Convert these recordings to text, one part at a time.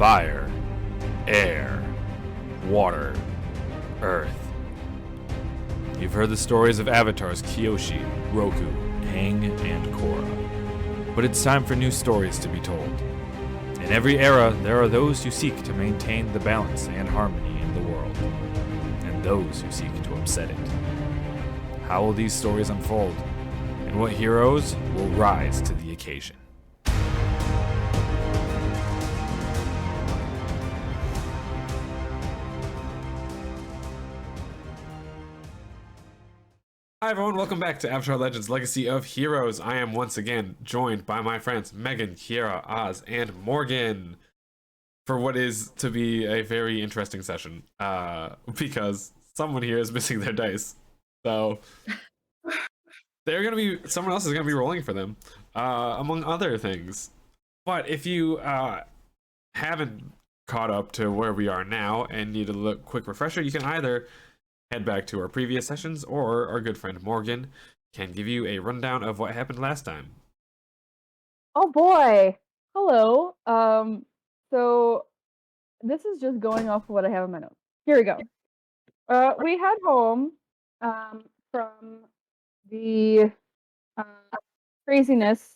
fire, air, water, earth. You've heard the stories of avatars Kyoshi, Roku, Aang, and Korra. But it's time for new stories to be told. In every era, there are those who seek to maintain the balance and harmony in the world, and those who seek to upset it. How will these stories unfold, and what heroes will rise to the occasion? Hi everyone, welcome back to Avatar Legends Legacy of Heroes. I am once again joined by my friends Megan, Kiera, Oz, and Morgan for what is to be a very interesting session because someone here is missing their dice. So someone else is gonna be rolling for them, among other things. But if you haven't caught up to where we are now and need a quick refresher, you can either head back to our previous sessions, or our good friend Morgan can give you a rundown of what happened last time. Oh boy. Hello. So this is just going off of what I have in my notes. Here we go. We head home from the craziness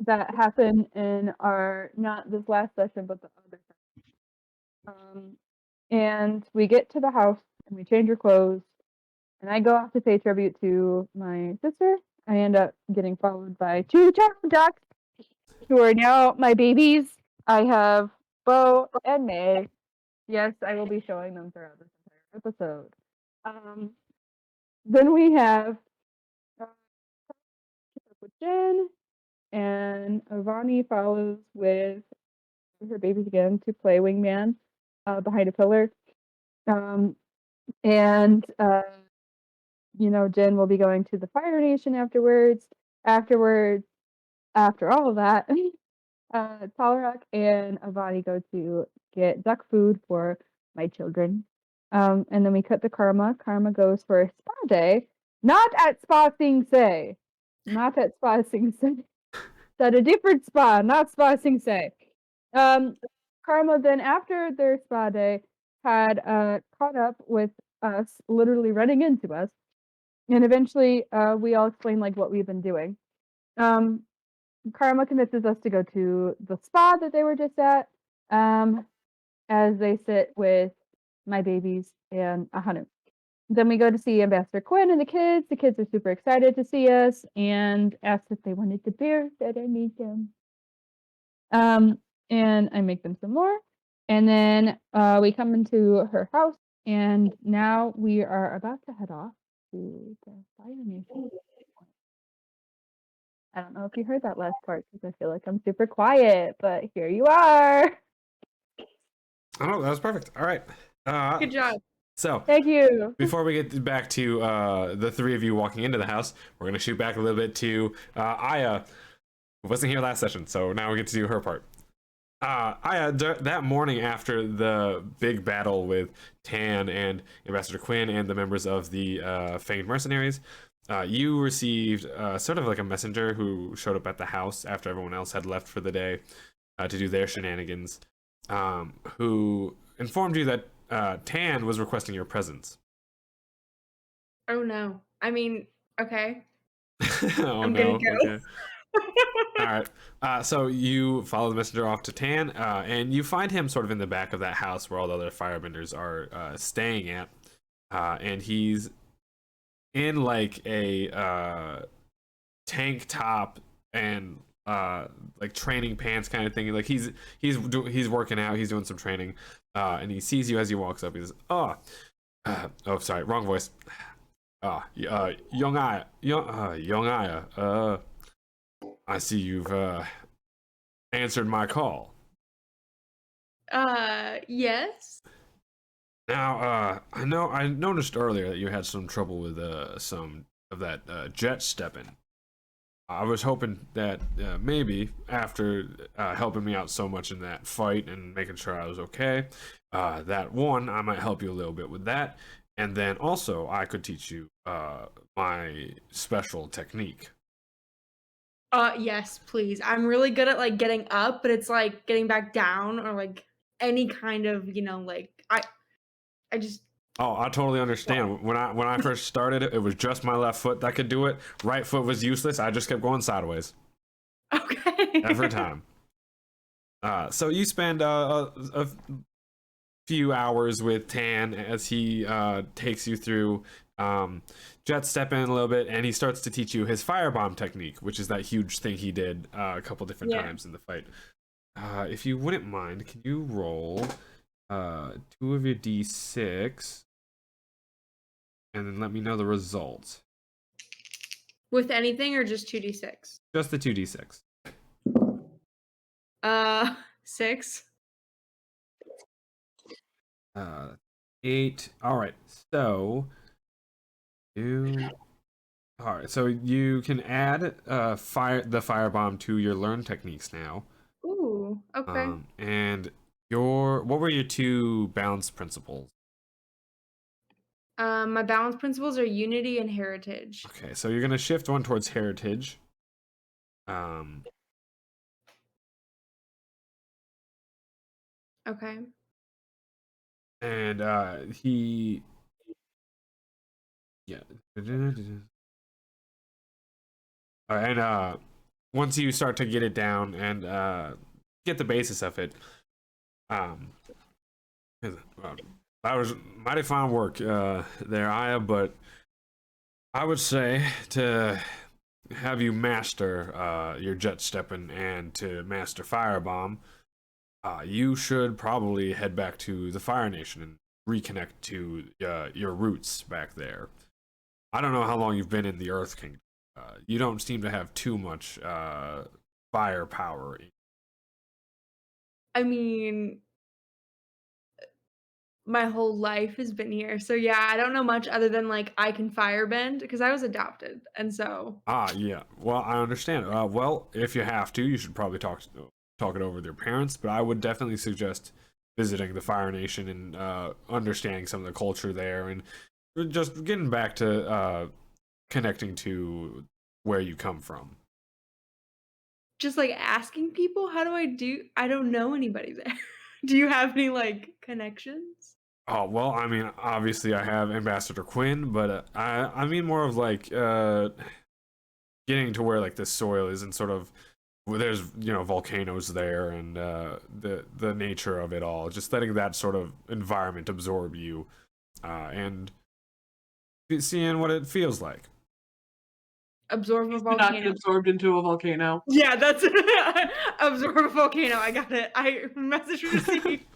that happened in not this last session, but the other session. And we get to the house and we change our clothes, and I go off to pay tribute to my sister. I end up getting followed by two chocolate ducks who are now my babies. I have Bo and May. Yes, I will be showing them throughout this entire episode. Then we have with Jen, and Avani follows with her babies again to play wingman behind a pillar. And Jen will be going to the Fire Nation afterwards. After all of that, Talrock and Avani go to get duck food for my children. And then we cut to Karma. Karma goes for a spa day. Not at Spa Sing Se. Not at Spa Sing Se. It's at a different spa, not Spa Sing Se. Karma then, after their spa day, had caught up with us, literally running into us. And eventually, we all explain what we've been doing. Karma convinces us to go to the spa that they were just at, as they sit with my babies and Ahanu. Then we go to see Ambassador Quinn and the kids. The kids are super excited to see us and ask if they wanted the beer that I made them. And I make them some more. And then we come into her house, and now we are about to head off to the Fire Nation. I don't know if you heard that last part because I feel like I'm super quiet, but here you are. Oh, that was perfect. All right. Good job. So, thank you. Before we get back to the three of you walking into the house, we're going to shoot back a little bit to Aya, who wasn't here last session, so now we get to do her part. Aya, that morning after the big battle with Tan and Ambassador Quinn and the members of the Fanged Mercenaries, you received sort of like a messenger who showed up at the house after everyone else had left for the day to do their shenanigans, who informed you that Tan was requesting your presence. Oh no. I mean, okay. Oh, I'm no. gonna go. Okay. All right. So you follow the messenger off to Tan, and you find him sort of in the back of that house where all the other firebenders are staying at, and he's in like a tank top and like training pants kind of thing. Like he's working out, he's doing some training, and he sees you as he walks up. He says, "Oh, sorry, wrong voice. Young Aya, I see you've answered my call." Yes. Now, I noticed earlier that you had some trouble with some of that jet stepping. I was hoping that maybe after helping me out so much in that fight and making sure I was okay, that one, I might help you a little bit with that, and then also I could teach you my special technique. Yes, please. I'm really good at like getting up, but it's like getting back down or like any kind of, like I just Oh, I totally understand. When I first started, it was just my left foot that could do it. Right foot was useless. I just kept going sideways okay. every time. So you spend a few hours with Tan as he takes you through jet stepping a little bit, and he starts to teach you his firebomb technique, which is that huge thing he did a couple different Yeah. times in the fight. If you wouldn't mind, can you roll 2 of your d6 and then let me know the results? With anything or just 2d6? Just the 2d6. 6. 8. All right. So all right. So you can add the firebomb to your learn techniques now. Ooh, okay. And what were your 2 balance principles? My balance principles are unity and heritage. Okay, so you're gonna shift one towards heritage. Okay. And yeah. And once you start to get it down and get the basis of it, um, that was mighty fine work there, Aya. But I would say to have you master your jet stepping and to master firebomb, you should probably head back to the Fire Nation and reconnect to your roots back there. I don't know how long you've been in the Earth Kingdom. You don't seem to have too much firepower. I mean, my whole life has been here. So yeah, I don't know much other than like I can firebend because I was adopted. And so Yeah. Well, I understand. Well, if you have to, you should probably talk it over with your parents. But I would definitely suggest visiting the Fire Nation and understanding some of the culture there, and just getting back to connecting to where you come from. just like asking people, how do I don't know anybody there. Do you have any like connections? Oh well, I mean, obviously I have Ambassador Quinn, but I mean more of like getting to where like the soil is and sort of where there's volcanoes there and the nature of it all, just letting that sort of environment absorb you and seeing what it feels like. Absorb a Not get volcano. absorbed into a volcano. Yeah, that's absorb a volcano. I got it. I message received.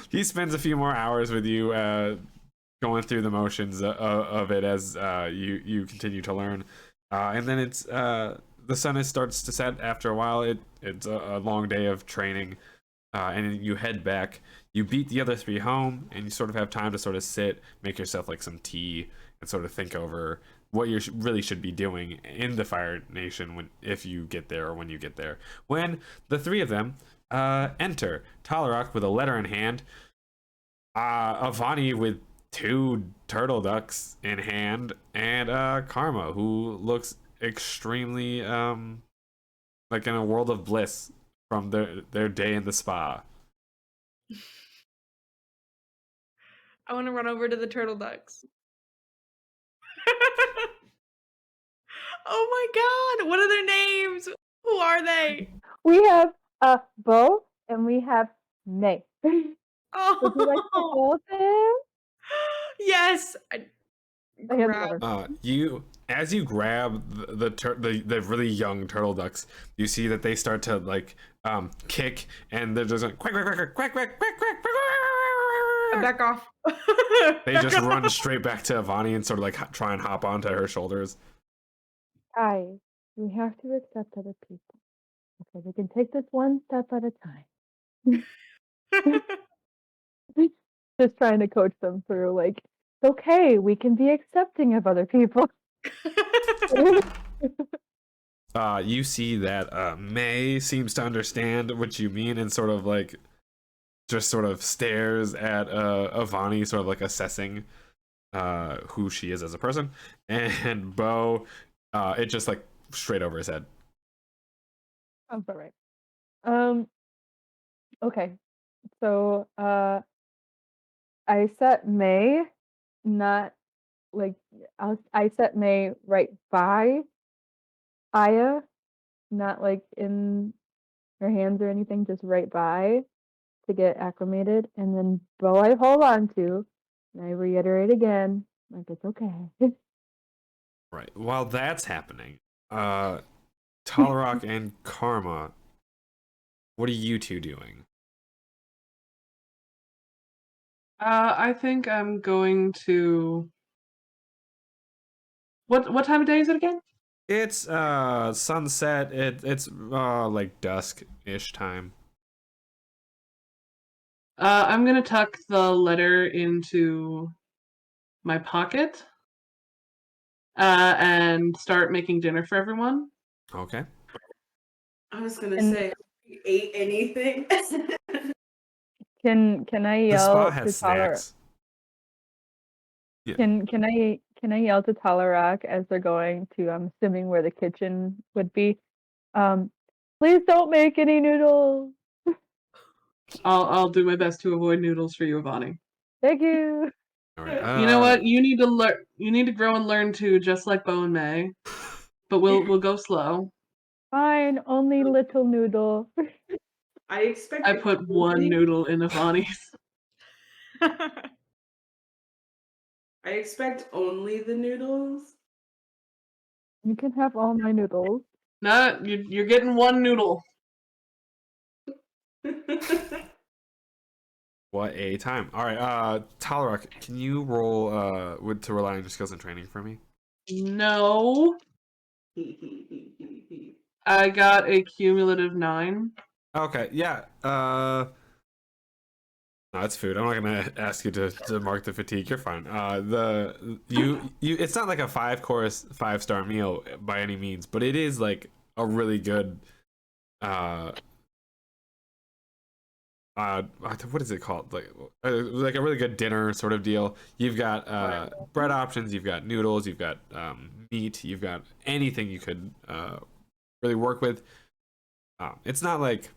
He spends a few more hours with you going through the motions of it as you continue to learn, and then it's the sun starts to set after a while. It's a long day of training, and you head back. You beat the other 3 home, and you sort of have time to sort of sit, make yourself like some tea, and sort of think over what you really should be doing in the Fire Nation if you get there or when you get there. When the 3 of them enter, Talarak with a letter in hand, Avani with 2 turtle ducks in hand, and Karma, who looks extremely like in a world of bliss from their day in the spa. I want to run over to the turtle ducks. Oh my god, what are their names? Who are they? We have Bo and we have Nay. Would you like to Oh, hold them? yes. I hand them Grab. over. You as you grab the really young turtle ducks, you see that they start to like kick, and they're just like quack quack quack quack quack quack quack quack. Back off. They just run straight back to Avani and sort of like try and hop onto her shoulders. Guys, we have to accept other people. Okay, we can take this one step at a time. Just trying to coach them through, like, it's okay, we can be accepting of other people. You see that May seems to understand what you mean and sort of like just sort of stares at Avani, sort of like assessing who she is as a person. And Bo, it just like straight over his head. Sounds about right. Okay. So, I set May, not like I set May right by Aya, not like in her hands or anything, just right by to get acclimated. And then Bo I hold on to, and I reiterate again, like it's okay. Right. While that's happening, Talrock and Karma, what are you two doing? I think I'm going to. What time of day is it again? It's sunset. It's like dusk-ish time. I'm gonna tuck the letter into my pocket. And start making dinner for everyone. Okay. I was gonna And- say, you ate anything? Can I The spa yell to has Talar? snacks. Yeah. Can I yell to Talarak as they're going to, I'm assuming, where the kitchen would be? Please don't make any noodles. I'll do my best to avoid noodles for you, Ivani. Thank you. All right. You know what? You need to learn. You need to grow and learn too, just like Bo and May. But we'll go slow. Fine, only little noodle. I expect. I put one noodle in Ivani's. I expect only the noodles. You can have all my noodles. Not you're getting one noodle. What a time. All right. Talrock, can you roll to rely on your skills and training for me? No, I got a cumulative 9. Okay. Yeah. No, it's food. I'm not gonna ask you to mark the fatigue. You're fine. It's not like a 5-course 5-star meal by any means, but it is like a really good what is it called, like a really good dinner sort of deal. You've got bread options, you've got noodles, you've got meat, you've got anything you could really work with. It's not like,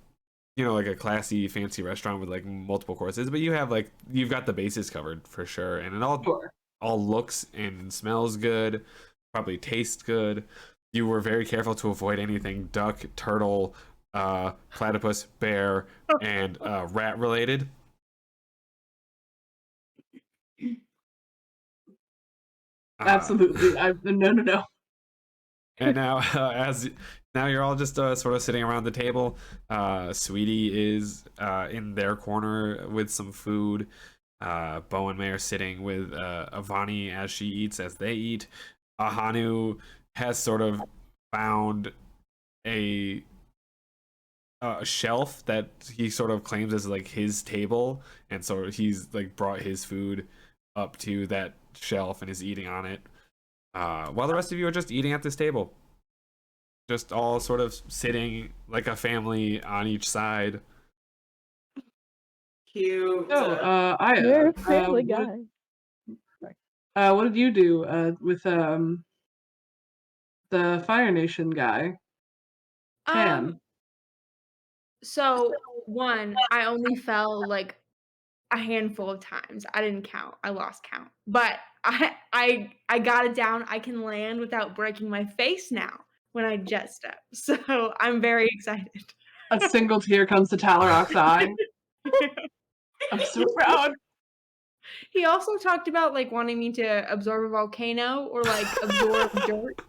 you know, like a classy fancy restaurant with like multiple courses, but you've got the bases covered for sure, and it all looks and smells good, probably tastes good. You were very careful to avoid anything duck, turtle, platypus, bear, and rat related. Absolutely. No. And now, now you're all just sort of sitting around the table. Sweetie is in their corner with some food. Bo and May are sitting with Avani as she eats, as they eat. Ahanu has sort of found a shelf that he sort of claims as like his table, and so he's like brought his food up to that shelf and is eating on it, while the rest of you are just eating at this table, just all sort of sitting like a family on each side. Cute. So, You're Aya, a family what, guy. what did you do with the Fire Nation guy? Tan. So one, I only fell like a handful of times. I didn't count. I lost count. But I got it down. I can land without breaking my face now when I jet step. So I'm very excited. A single tear comes to Talarock's eye. I'm so proud. He also talked about like wanting me to absorb a volcano or like absorb dirt.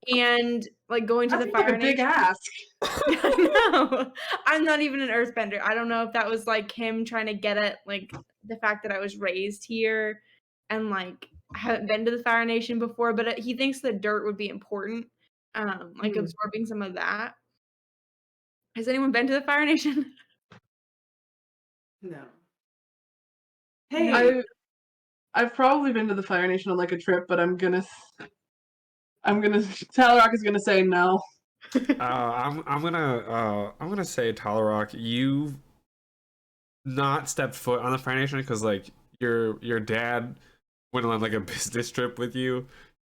And like going to the That's like Fire a big Nation. ask. No, I'm not even an earthbender. I don't know if that was like him trying to get at like the fact that I was raised here and like I haven't been to the Fire Nation before, but he thinks the dirt would be important, like absorbing some of that. Has anyone been to the Fire Nation? No. No. I've probably been to the Fire Nation on like a trip, but I'm gonna Talarock is gonna say no. I'm gonna say, Talarock, you've not stepped foot on the Fire Nation because like your dad went on like a business trip with you,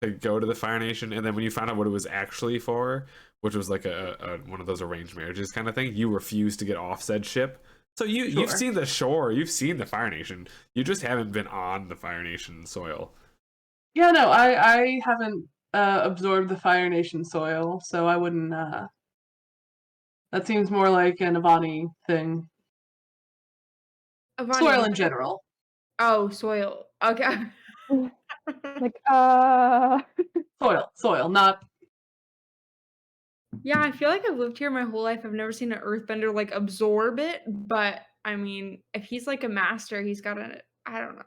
to go to the Fire Nation, and then when you found out what it was actually for, which was like a one of those arranged marriages kind of thing, you refused to get off said ship. So you've Sure. seen the shore, you've seen the Fire Nation, you just haven't been on the Fire Nation soil. Yeah, no, I haven't absorbed the Fire Nation soil, so I wouldn't. That seems more like an Avani thing. Avani, Soil what- in general. Oh, soil. Okay. Like, Soil, not. Yeah, I feel like I've lived here my whole life. I've never seen an earthbender like absorb it, but I mean, if he's like a master, he's got to I don't know.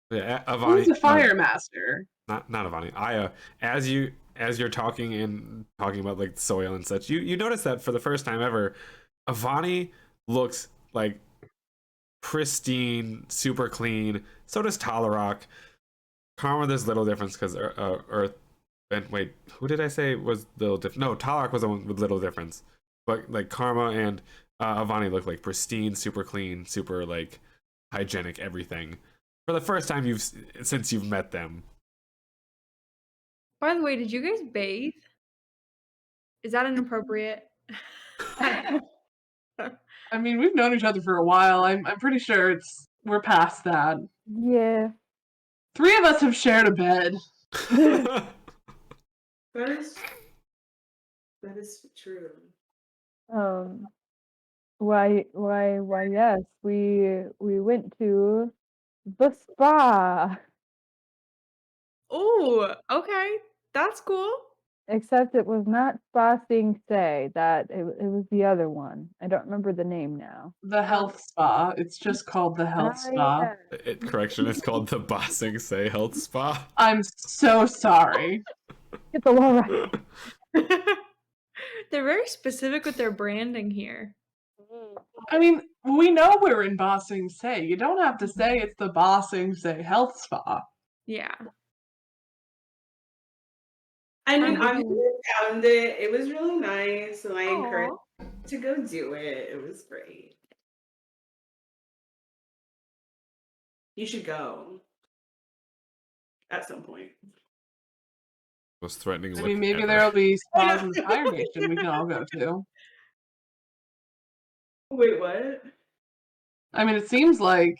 Yeah, Avani. Who's a fire master? Not Avani. Aya, as you're talking about like soil and such, you notice that for the first time ever, Avani looks like pristine, super clean. So does Talarok. Karma, there's little difference because Earth. And wait, who did I say was little different? No, Talarok was the one with little difference. But like Karma and Avani look like pristine, super clean, super like hygienic, everything. For the first time since you've met them. By the way, did you guys bathe? Is that inappropriate? I mean, we've known each other for a while. I'm pretty sure we're past that. yeah. 3 of us have shared a bed. That is true. Why, yes, we went to the spa, Oh, okay. That's cool. except it was not Spa Sing Se, that it was the other one. I don't remember the name now. The health spa. It's just called the health spa. Yeah. Correction, it's called the Bossing Say Health Spa. I'm so sorry. Get the low right. They're very specific with their branding here. I mean, we know we're in Ba Sing Se. You don't have to say it's the Ba Sing Se health spa. Yeah. I mean, Oh, I found it. It was really nice, so I Aw. encouraged you to go do it. It was great. You should go at some point. Was threatening. I look mean, maybe at there'll her. be spas in the Fire Nation we can all go to. Wait, what? I mean, it seems like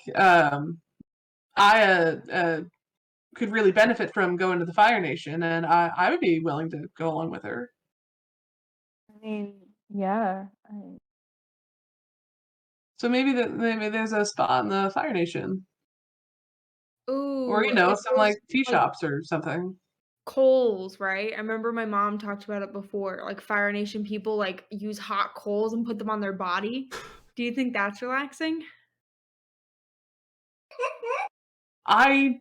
I could really benefit from going to the Fire Nation, and I would be willing to go along with her. I mean, yeah. So maybe there's a spa in the Fire Nation, Ooh, or if some there like was, tea shops or something. coals, right? I remember my mom talked about it before. Like Fire Nation people like use hot coals and put them on their body. Do you think that's relaxing? I'm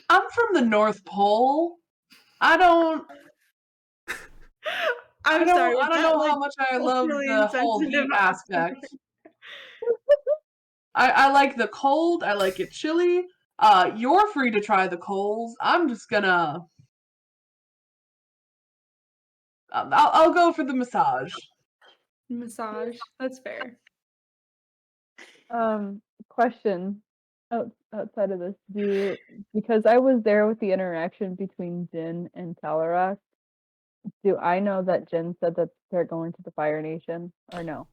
from the North Pole. I don't I'm sorry. I don't know how much I love culturally the whole insensitive? heat aspect. I like the cold. I like it chilly. You're free to try the coals. I'm just gonna. I'll go for the massage. Massage. That's fair. Question outside of this, because I was there with the interaction between Jin and Talarak, do I know that Jin said that they're going to the Fire Nation or no?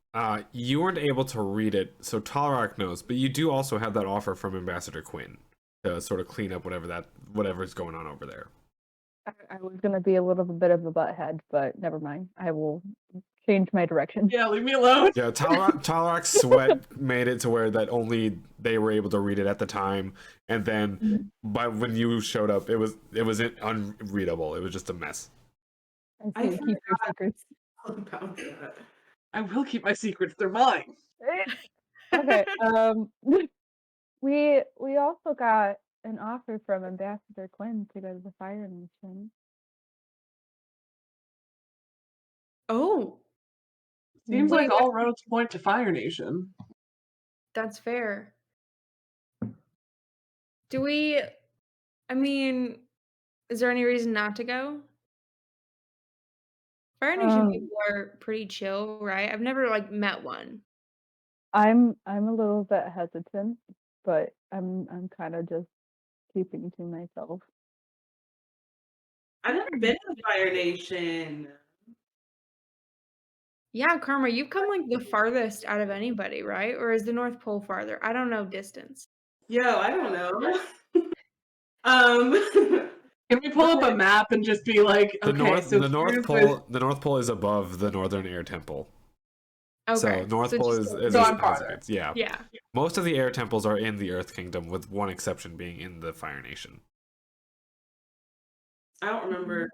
You weren't able to read it, so Talarak knows, but you do also have that offer from Ambassador Quinn to sort of clean up whatever's going on over there. I was gonna be a little bit of a butthead, but never mind. I will change my direction. Yeah, leave me alone. Yeah, Talarak's sweat made it to where that only they were able to read it at the time, and then when you showed up, it was unreadable. It was just a mess. I see. Keep your secrets. About that. I will keep my secrets. They're mine. Okay. We also got an offer from Ambassador Quinn to go to the Fire Nation. Oh, Seems Wait, like all roads point to Fire Nation. that's fair. Do we? I mean, is there any reason not to go? Fire Nation people are pretty chill, right? I've never like met one. I'm a little bit hesitant, but I'm kind of just keeping to myself. I've never been to Fire Nation. Yeah, Karma, you've come like the farthest out of anybody, right? Or is the North Pole farther? I don't know distance. Yo, I don't know. um, Can we pull up a map and just be like, The okay, so the North here's Pole the North Pole is above the Northern Air Temple. Okay. So North Pole just- is So as I'm high as it farther. gets. Yeah. yeah. Most of the air temples are in the Earth Kingdom, with one exception being in the Fire Nation. I don't remember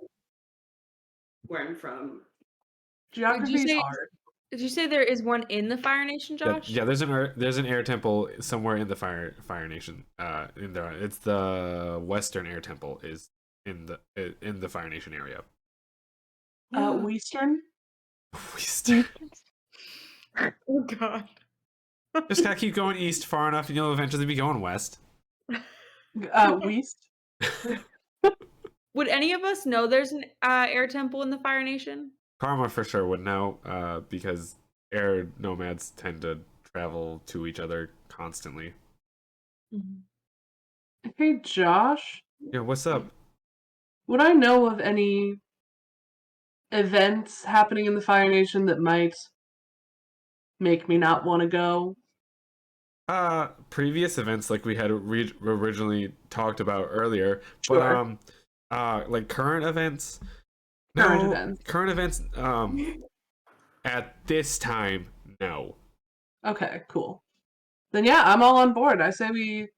where I'm from. geography is say- hard. Did you say there is one in the Fire Nation, Yeah, Josh? yeah. There's an air temple somewhere in the Fire Nation. In there, it's the Western Air Temple is in the Fire Nation area. Western? Oh god. Just gotta keep going east far enough, and you'll eventually be going west. West? Would any of us know there's an air temple in the Fire Nation? Karma for sure would know, because air nomads tend to travel to each other constantly. Hey, Josh, Yeah, what's up? would I know of any events happening in the Fire Nation that might make me not want to go? Previous events like we had originally talked about earlier, Sure. but like current events. Current No, events. current events. At this time, no. Okay, cool. Then yeah, I'm all on board. I say we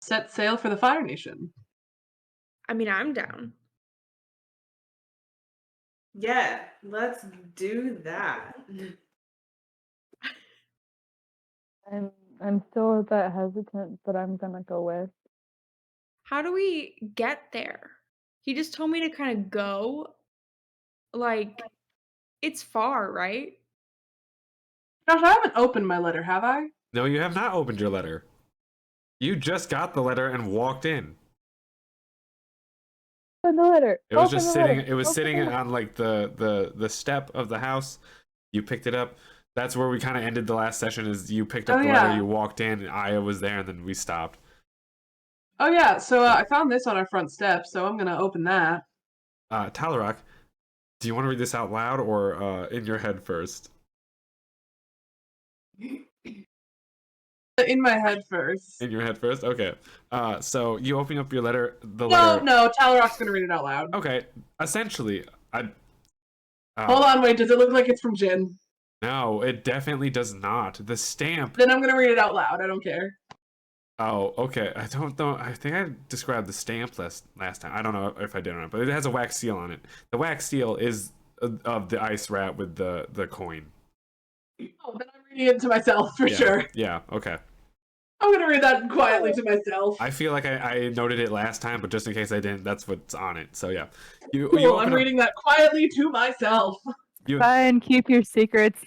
set sail for the Fire Nation. I mean, I'm down. Yeah, let's do that. I'm still a bit hesitant, but I'm gonna go with. How do we get there? He just told me to kind of go. Like, it's far, right? Josh, I haven't opened my letter, have I? No, you have not opened your letter. You just got the letter and walked in. Open the letter. It was Open just the sitting. letter. It was Open sitting the letter. on like the step of the house. You picked it up. That's where we kind of ended the last session. Is you picked up Oh, the letter, yeah. you walked in, and Aya was there, and then we stopped. Oh yeah, so I found this on our front step, so I'm gonna open that. Talarak, do you want to read this out loud or in your head first? In my head first. In your head first. Okay. So you open up your letter. The No, letter. no, Talarock's gonna read it out loud. Okay. Essentially, I. Hold on, wait, does it look like it's from Jin? No, it definitely does not. The stamp. Then I'm gonna read it out loud, I don't care. Oh, okay. I don't know. I think I described the stamp last time. I don't know if I did or not, but it has a wax seal on it. The wax seal is of the ice rat with the coin. Oh, then I'm reading it to myself for Yeah. sure. Yeah. Okay. I'm gonna read that quietly to myself. I feel like I noted it last time, but just in case I didn't, that's what's on it. So yeah. You Cool, open I'm up- reading that quietly to myself. Try and keep your secrets.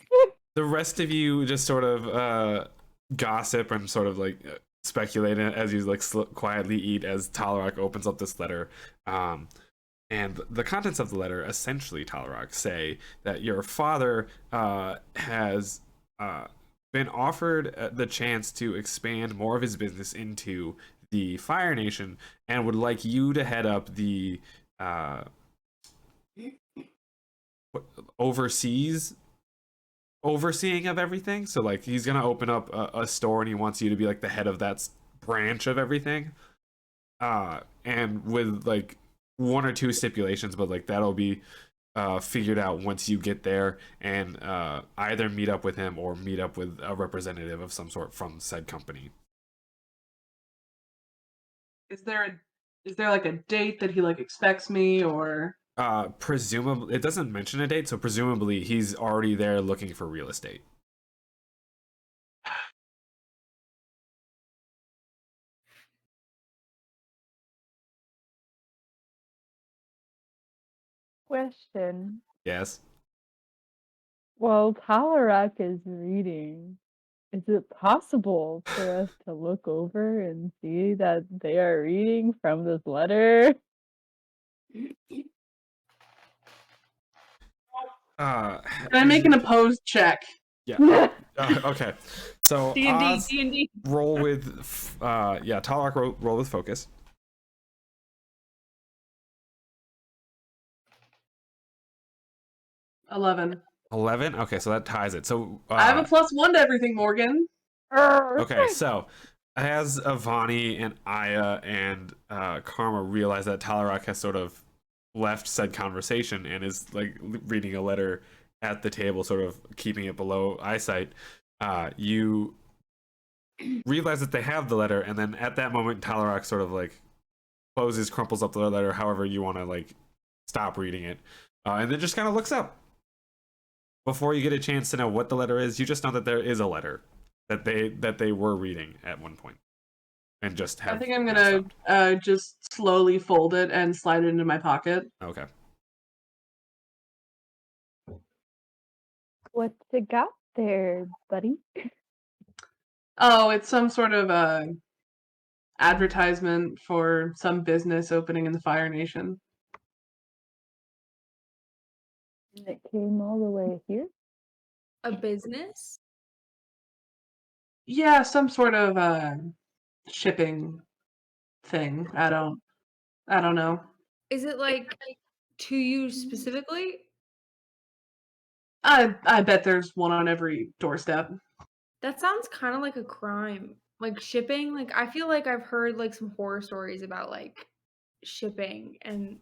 The rest of you just sort of gossip and sort of like speculate as you like quietly eat as Talarak opens up this letter. And the contents of the letter essentially, Talarak, say that your father has been offered the chance to expand more of his business into the Fire Nation and would like you to head up the overseeing of everything. So like he's gonna open up a store and he wants you to be like the head of that branch of everything, and with like one or two stipulations, but like that'll be figured out once you get there and either meet up with him or meet up with a representative of some sort from said company. Is there like a date that he like expects me, or Presumably it doesn't mention a date, so presumably he's already there looking for real estate. Question. Yes. While Talarak is reading, is it possible for us to look over and see that they are reading from this letter? can I make an opposed check? Yeah. Okay. So D&D, Oz, D&D. roll with Talrock roll with focus. 11. 11. Okay, so that ties it. So I have a +1 to everything, Morgan. okay, so as Avani and Aya and Karma realize that Talarak has sort of left said conversation and is like reading a letter at the table, sort of keeping it below eyesight, you realize that they have the letter, and then at that moment, Talarak sort of like closes, crumples up the letter, however you want to like stop reading it, and then just kind of looks up. Before you get a chance to know what the letter is, you just know that there is a letter that they were reading at one point, and just have. I think I'm gonna just slowly fold it and slide it into my pocket. Okay. What's it got there, buddy? Oh, it's some sort of advertisement for some business opening in the Fire Nation. It came all the way here. A business? Yeah, some sort of shipping thing. I don't know. Is it like to you specifically? I bet there's one on every doorstep. That sounds kind of like a crime. Like shipping, like I feel like I've heard like some horror stories about like shipping and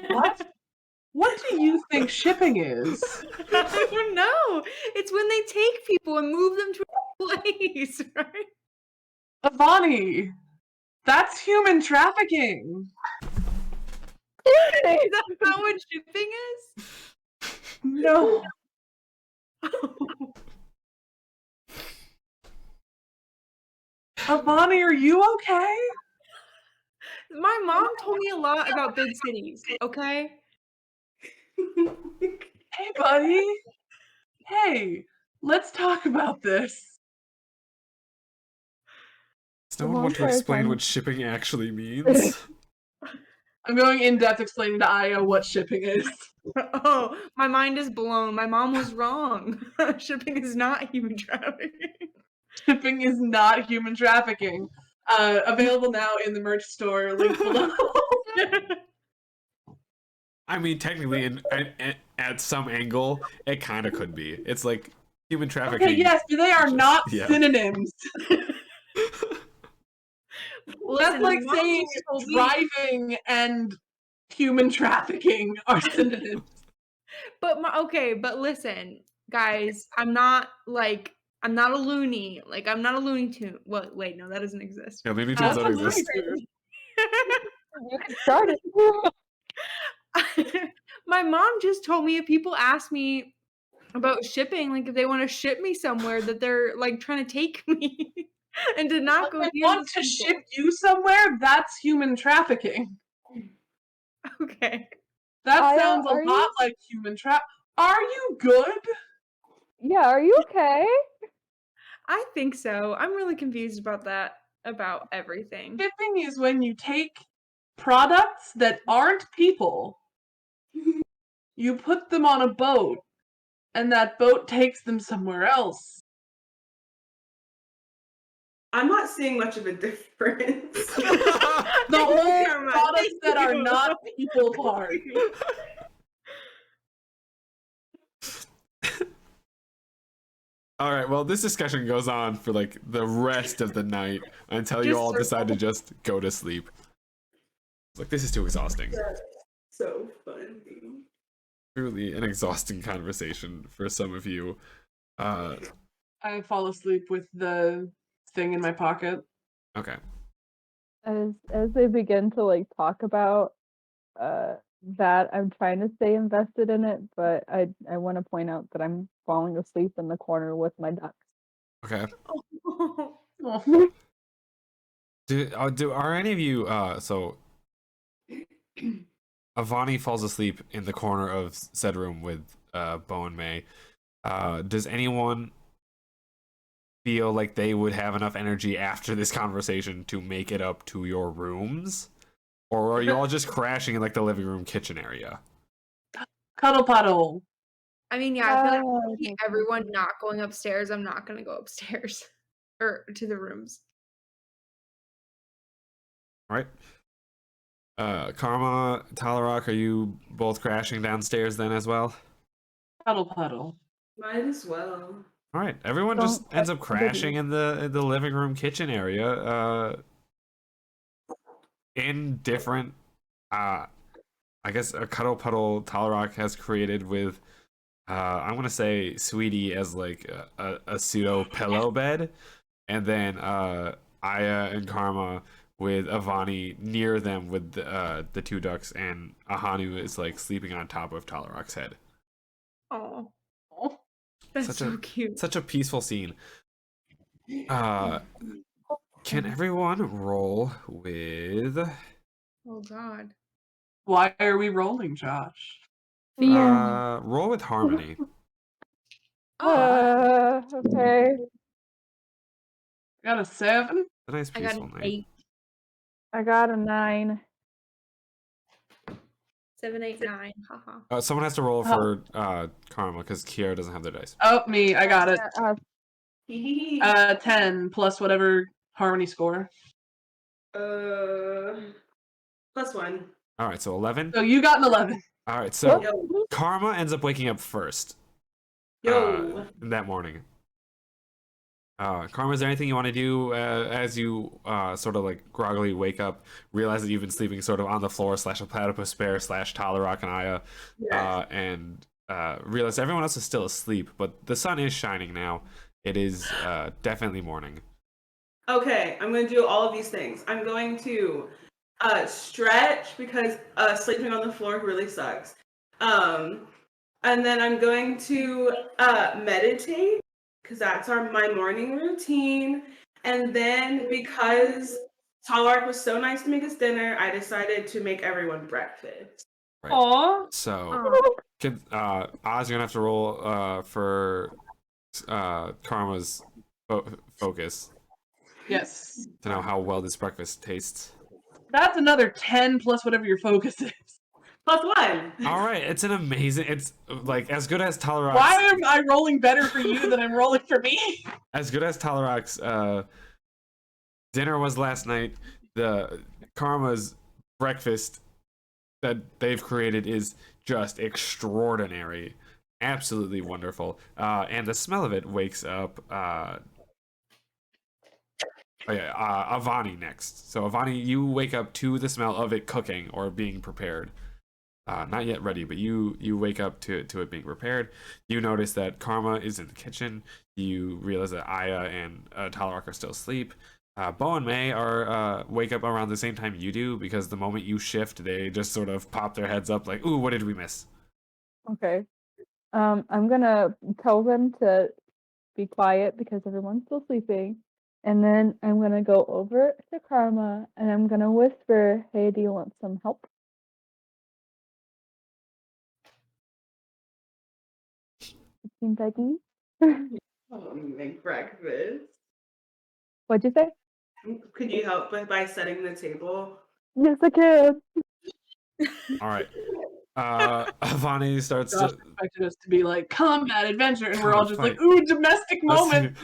What? What do you think shipping is? I don't know. It's when they take people and move them to a place, right? Avani, that's human trafficking. Is that not what shipping is? No. Avani, are you okay? My mom told me a lot about big cities, okay? Hey, buddy. Hey, let's talk about this. Does no one want to Vampire explain time. what shipping actually means? I'm going in depth explaining to Aya what shipping is. Oh, my mind is blown. My mom was wrong. Shipping is not human trafficking. Shipping is not human trafficking. Available now in the merch store, link below. I mean, technically, at some angle, it kind of could be. It's like human trafficking. Okay, yes, but they are not yeah. synonyms. Listen, That's like my mom saying just told me- driving and human trafficking are synonyms. But but listen, guys, I'm not a loony. Like I'm not a Looney Tune. What? Wait, no, that doesn't exist. Yeah, Looney Tunes Tunes don't exist. You can start it. My mom just told me if people ask me about shipping, like if they want to ship me somewhere, that they're like trying to take me and to not go If near they want those to people. ship you somewhere, that's human trafficking. Okay. That Aya, sounds a are lot you- like human trap. Are you good? Yeah, are you okay? I think so. I'm really confused about that, about everything. Shipping is when you take products that aren't people, you put them on a boat, and that boat takes them somewhere else. I'm not seeing much of a difference. The whole Karma, products thank that are you. not people part. All right, well, this discussion goes on for like the rest of the night until you Just all circle. decide to just go to sleep. It's like, this is too exhausting. So funny. Truly an exhausting conversation for some of you. I fall asleep with the thing in my pocket. Okay. As they begin to like talk about that, I'm trying to stay invested in it, but I want to point out that I'm falling asleep in the corner with my ducks. Okay. Oh, Are any of you so Avani falls asleep in the corner of said room with Bo and May. Does anyone feel like they would have enough energy after this conversation to make it up to your rooms? Or are you all just crashing in like the living room kitchen area? cuddle puddle. I mean, yeah, I feel like Oh, I see okay, everyone okay. not going upstairs. I'm not gonna go upstairs or to the rooms. All right. Karma, Talarok, are you both crashing downstairs then as well? Puddle puddle. Might as well. All right. Everyone just Don't ends touch up my baby. crashing in the living room kitchen area. In different I guess a cuddle puddle Talarok has created with I'm gonna say Sweetie as like a pseudo pillow bed, and then Aya and Karma with Avani near them with the two ducks, and Ahanu is like sleeping on top of Talarok's head. Oh, Oh, that's Such so a cute. such a peaceful scene. Can everyone roll with Oh God. why are we rolling, Josh? Fear. roll with harmony? Oh, Okay. Got a 7. A nice I got peaceful an night. 8, I got a 9. 7, 8, 9. Haha. Someone has to roll Oh. for Karma because Kiara doesn't have their dice. Oh, me. I got it. Uh, 10 plus whatever harmony score. +1. All right, so 11. So you got an 11. All right, so Yo. Karma ends up waking up first Yo. that morning. Karma, is there anything you want to do as you sort of like groggily wake up, realize that you've been sleeping sort of on the floor / a platypus bear / Talarok and Aya, Yes. and realize everyone else is still asleep, but the sun is shining now. It is definitely morning. Okay, I'm going to do all of these things. I'm going to stretch because sleeping on the floor really sucks. And then I'm going to meditate because that's my morning routine. And then because Talark was so nice to make us dinner, I decided to make everyone breakfast. Right. Aw. So, Oz, you're gonna have to roll for Karma's focus Yes. to know how well this breakfast tastes. That's another 10 plus whatever your focus is. +1. All right, it's an amazing. It's like as good as Talarok's. Why am I rolling better for you than I'm rolling for me? As good as Talarok's dinner was last night, the Karma's breakfast that they've created is just extraordinary, absolutely wonderful. And the smell of it wakes up. Avani next. So Avani, you wake up to the smell of it cooking or being prepared. Not yet ready, but you wake up to it being prepared. You notice that Karma is in the kitchen. You realize that Aya and Talarok are still asleep. Bo and May are wake up around the same time you do because the moment you shift, they just sort of pop their heads up like, "Ooh, what did we miss?" Okay. I'm gonna tell them to be quiet because everyone's still sleeping. And then I'm gonna go over to Karma and I'm gonna whisper, "Hey, do you want some help?" Team begging. Oh, make breakfast. What'd you say? Could you help by setting the table? Yes, I can. All right. Avani starts Josh to expected us to be like combat adventure, and we're all just like, Fight. ooh, domestic moment.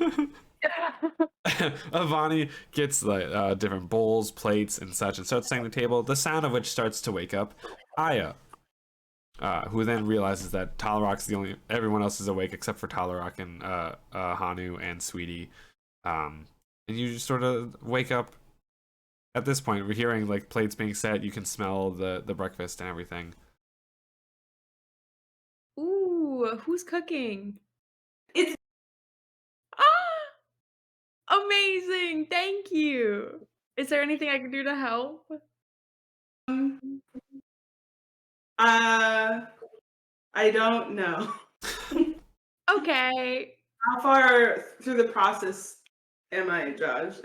Avani gets like different bowls, plates, and such, and starts setting the table. The sound of which starts to wake up Aya, who then realizes that Talarok's the only. Everyone else is awake except for Talarok and Hanu and Sweetie. And you just sort of wake up. At this point, we're hearing like plates being set. You can smell the breakfast and everything. Ooh, who's cooking? It's Ah, amazing! Thank you. Is there anything I can do to help? I don't know. Okay. How far through the process am I, Josh?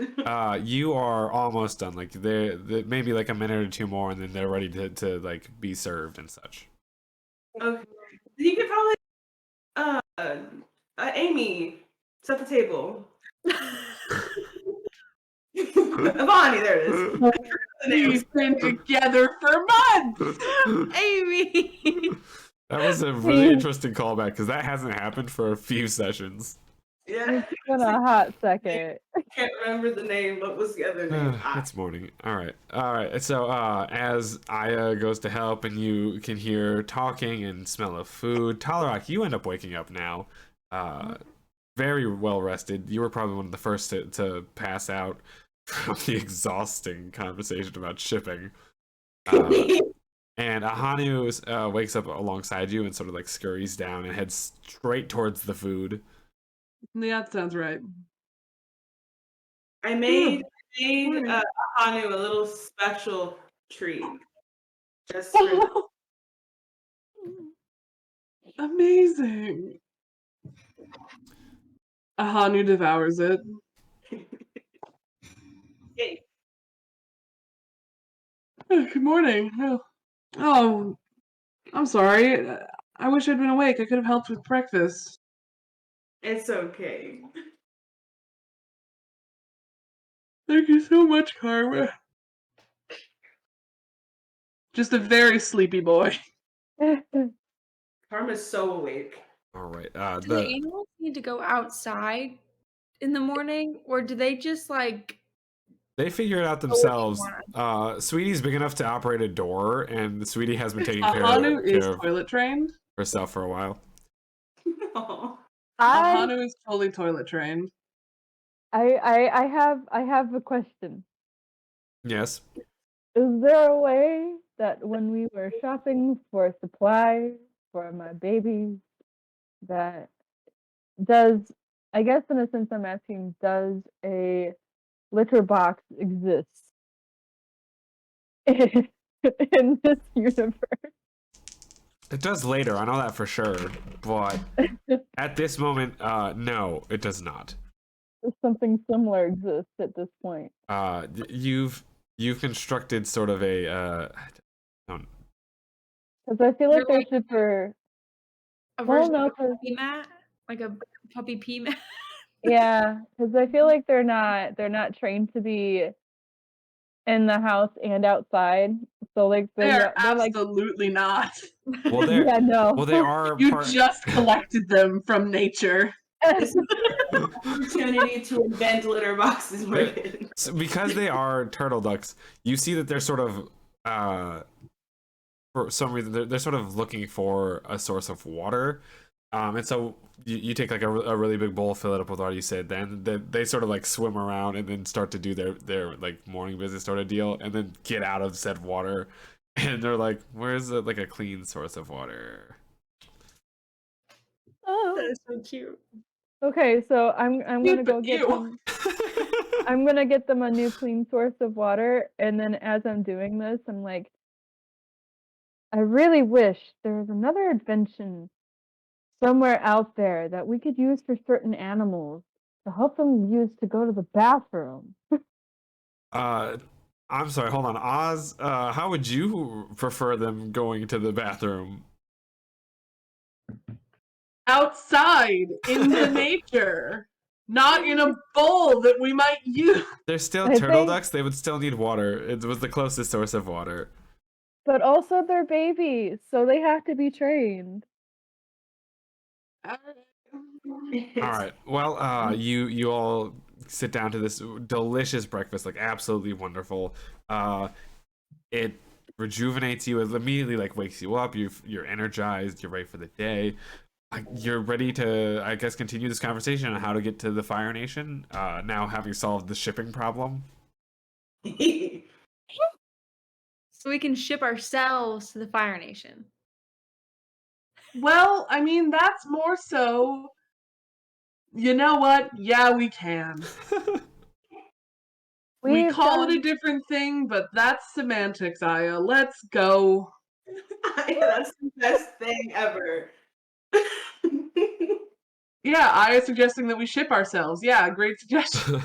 You are almost done. Like they maybe like a minute or two more, and then they're ready to like be served and such. Okay. You could probably Amy, set the table. Avani, there it is. The names. We've been together for months. Amy. That was a really interesting callback because that hasn't happened for a few sessions. Yeah. It's been a hot second. Can't remember the name. What was the other name? It's morning. All right. So as Aya goes to help, and you can hear talking and smell of food, Talarak, you end up waking up now, very well rested. You were probably one of the first to pass out from the exhausting conversation about shipping. And Ahanu wakes up alongside you and sort of like scurries down and heads straight towards the food. Yeah, that sounds right. I made Hanu a little special treat. Just for Amazing. Ahanu devours it. Yay. Good morning. Oh, I'm sorry. I wish I'd been awake. I could have helped with breakfast. It's okay. Thank you so much, Karma. Just a very sleepy boy. Karma's so awake. All right. Do the animals need to go outside in the morning, or do they just like? They figure it out themselves. Sweetie's big enough to operate a door, and Sweetie has been taking Ahanu is care of toilet trained. herself for a while. Aw. Ahanu is fully toilet trained. I have a question. Yes. Is there a way that when we were shopping for supplies for my babies, that I guess in a sense I'm asking, does a litter box exist in this universe? It does later, I know that for sure. But at this moment, no, it does not. Does something similar exist at this point? You've constructed sort of a Because I feel like They're they're super. A Well, version no, of a 'cause- puppy mat, like a puppy pee mat. yeah, because I feel like they're not trained to be in the house and outside. So like They're they're like, absolutely not. well, they're yeah, no. well, they are You part. just collected them from nature. This is an opportunity to invent litter boxes, Morgan. So because they are turtle ducks, you see that they're sort of for some reason they're sort of looking for a source of water, and so you take like a really big bowl, fill it up with water, you said, then they sort of like swim around and then start to do their like morning business sort of deal, and then get out of said water, and they're like, where's like a clean source of water? Oh. That is so cute. Okay, so I'm gonna go but get you. them. I'm gonna get them a new clean source of water, and then as I'm doing this, I'm like, I really wish there was another invention somewhere out there that we could use for certain animals to help them use to go to the bathroom. I'm sorry, hold on, Oz. How would you prefer them going to the bathroom? Outside in the nature, not in a bowl that we might use. They're still I turtle think- ducks. They would still need water. It was the closest source of water. But also they're babies, so they have to be trained. All right. Well, you all sit down to this delicious breakfast, like absolutely wonderful. It rejuvenates you. It immediately like wakes you up. You're energized. You're ready for the day. You're ready to, I guess, continue this conversation on how to get to the Fire Nation. Now having solved the shipping problem. So we can ship ourselves to the Fire Nation. Well, I mean, that's more so. You know what? Yeah, we can. We We've call done- it a different thing, but that's semantics, Aya. Let's go. That's the best thing ever. Yeah, Aya suggesting that we ship ourselves. Yeah, great suggestion.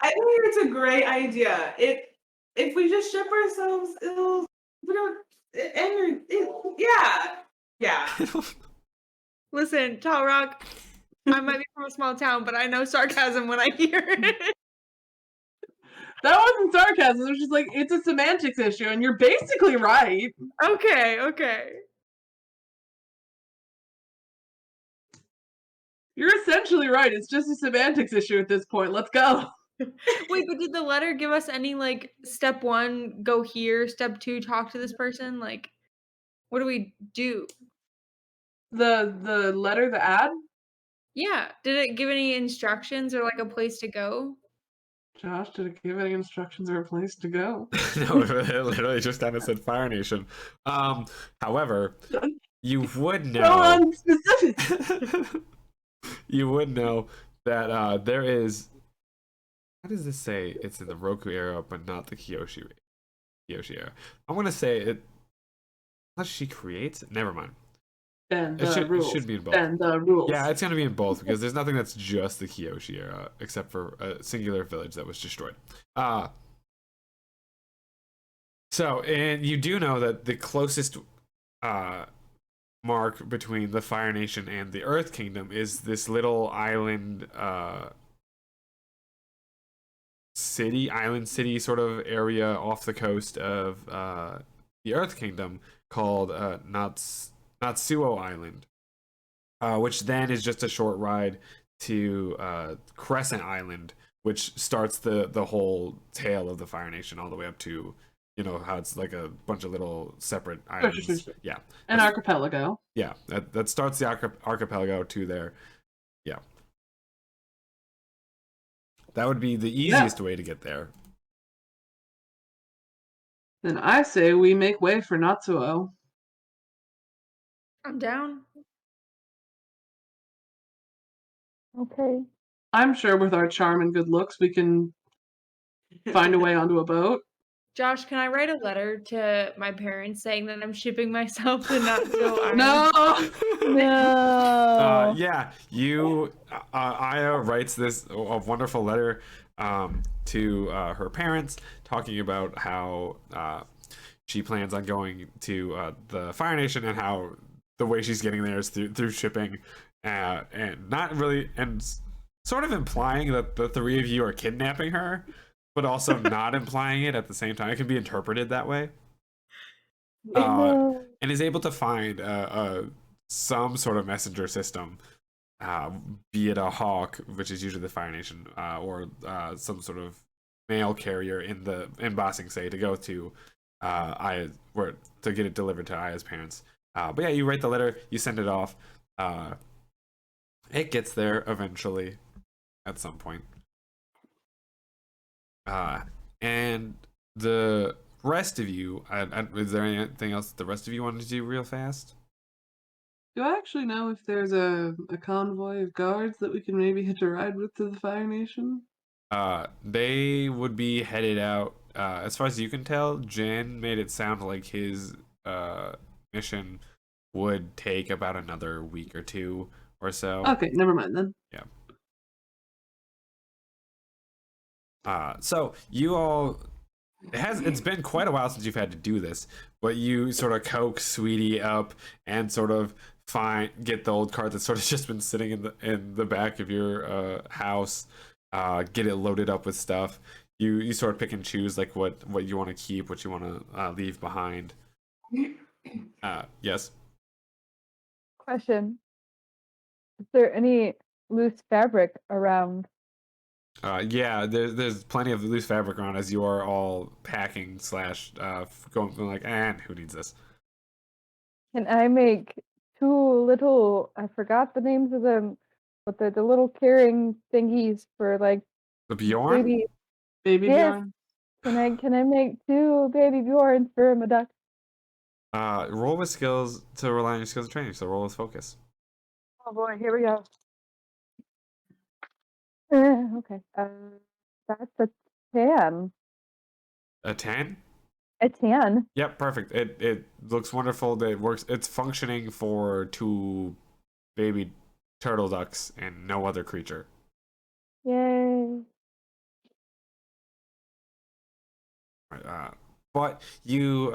I think it's a great idea. If we just ship ourselves, yeah. Listen, Tall Rock, I might be from a small town, but I know sarcasm when I hear it. That wasn't sarcasm. It was just like, it's a semantics issue, and you're basically right. Okay. You're essentially right. It's just a semantics issue at this point. Let's go. Wait, but did the letter give us any like step 1, go here, step 2, talk to this person? Like, what do we do? The letter, the ad? Yeah. Did it give any instructions or like a place to go? Josh, did it give any instructions or a place to go? No, it literally just kind of said Fire Nation. However, you would So know. unspecific. You would know that there is. How does this say? It's in the Roku era, but not the Kyoshi era. I'm gonna say it. Unless she creates it. Never mind. Bend It the should, rules. it should be in both. Bend the rules. Yeah, it's gonna be in both because there's nothing that's just the Kyoshi era except for a singular village that was destroyed. So, and you do know that the closest mark between the Fire Nation and the Earth Kingdom is this little island city sort of area off the coast of the Earth Kingdom called Natsuo Island, which then is just a short ride to Crescent Island, which starts the whole tale of the Fire Nation all the way up to, you know, how it's like a bunch of little separate islands. Sure. Yeah. An archipelago. Yeah, that starts the archipelago to there. Yeah. That would be the easiest way to get there. Then I say we make way for Natsuo. I'm down. Okay. I'm sure with our charm and good looks, we can find a way onto a boat. Josh, can I write a letter to my parents saying that I'm shipping myself to Natsuo Island? No! No. Yeah, you Aya writes this a wonderful letter to her parents, talking about how she plans on going to the Fire Nation and how the way she's getting there is through shipping, and not really, and sort of implying that the three of you are kidnapping her, but also not implying it at the same time. It can be interpreted that way. No. And is able to find some sort of messenger system, be it a hawk, which is usually the Fire Nation, or some sort of mail carrier in Bossing Say to go to Aya, where to get it delivered to Aya's parents. But yeah, you write the letter, you send it off. It gets there eventually, at some point. And the rest of you, is there anything else the rest of you wanted to do real fast? Do I actually know if there's a convoy of guards that we can maybe hitch a ride with to the Fire Nation? They would be headed out. As far as you can tell, Jin made it sound like his mission would take about another week or two or so. Okay, never mind then. Yeah. So you all, it's been quite a while since you've had to do this, but you sort of coax Sweetie up and sort of get the old cart that's sort of just been sitting in the back of your house, get it loaded up with stuff. You sort of pick and choose like what you want to keep, what you want to leave behind. Yes. Question. Is there any loose fabric around? Yeah, there's plenty of loose fabric around as you are all packing / going like, and who needs this? Can I make two little, I forgot the names of them, but the little carrying thingies for like The Bjorn? baby. Baby Yes. Bjorn. Can I make two baby Bjorns for my duck? Roll with skills to rely on your skills and training, so roll with focus. Oh boy, here we go. Okay. That's a 10. A 10? A 10. Yep, perfect. It looks wonderful. It works. It's functioning for 2 baby turtle ducks and no other creature. Yay. But you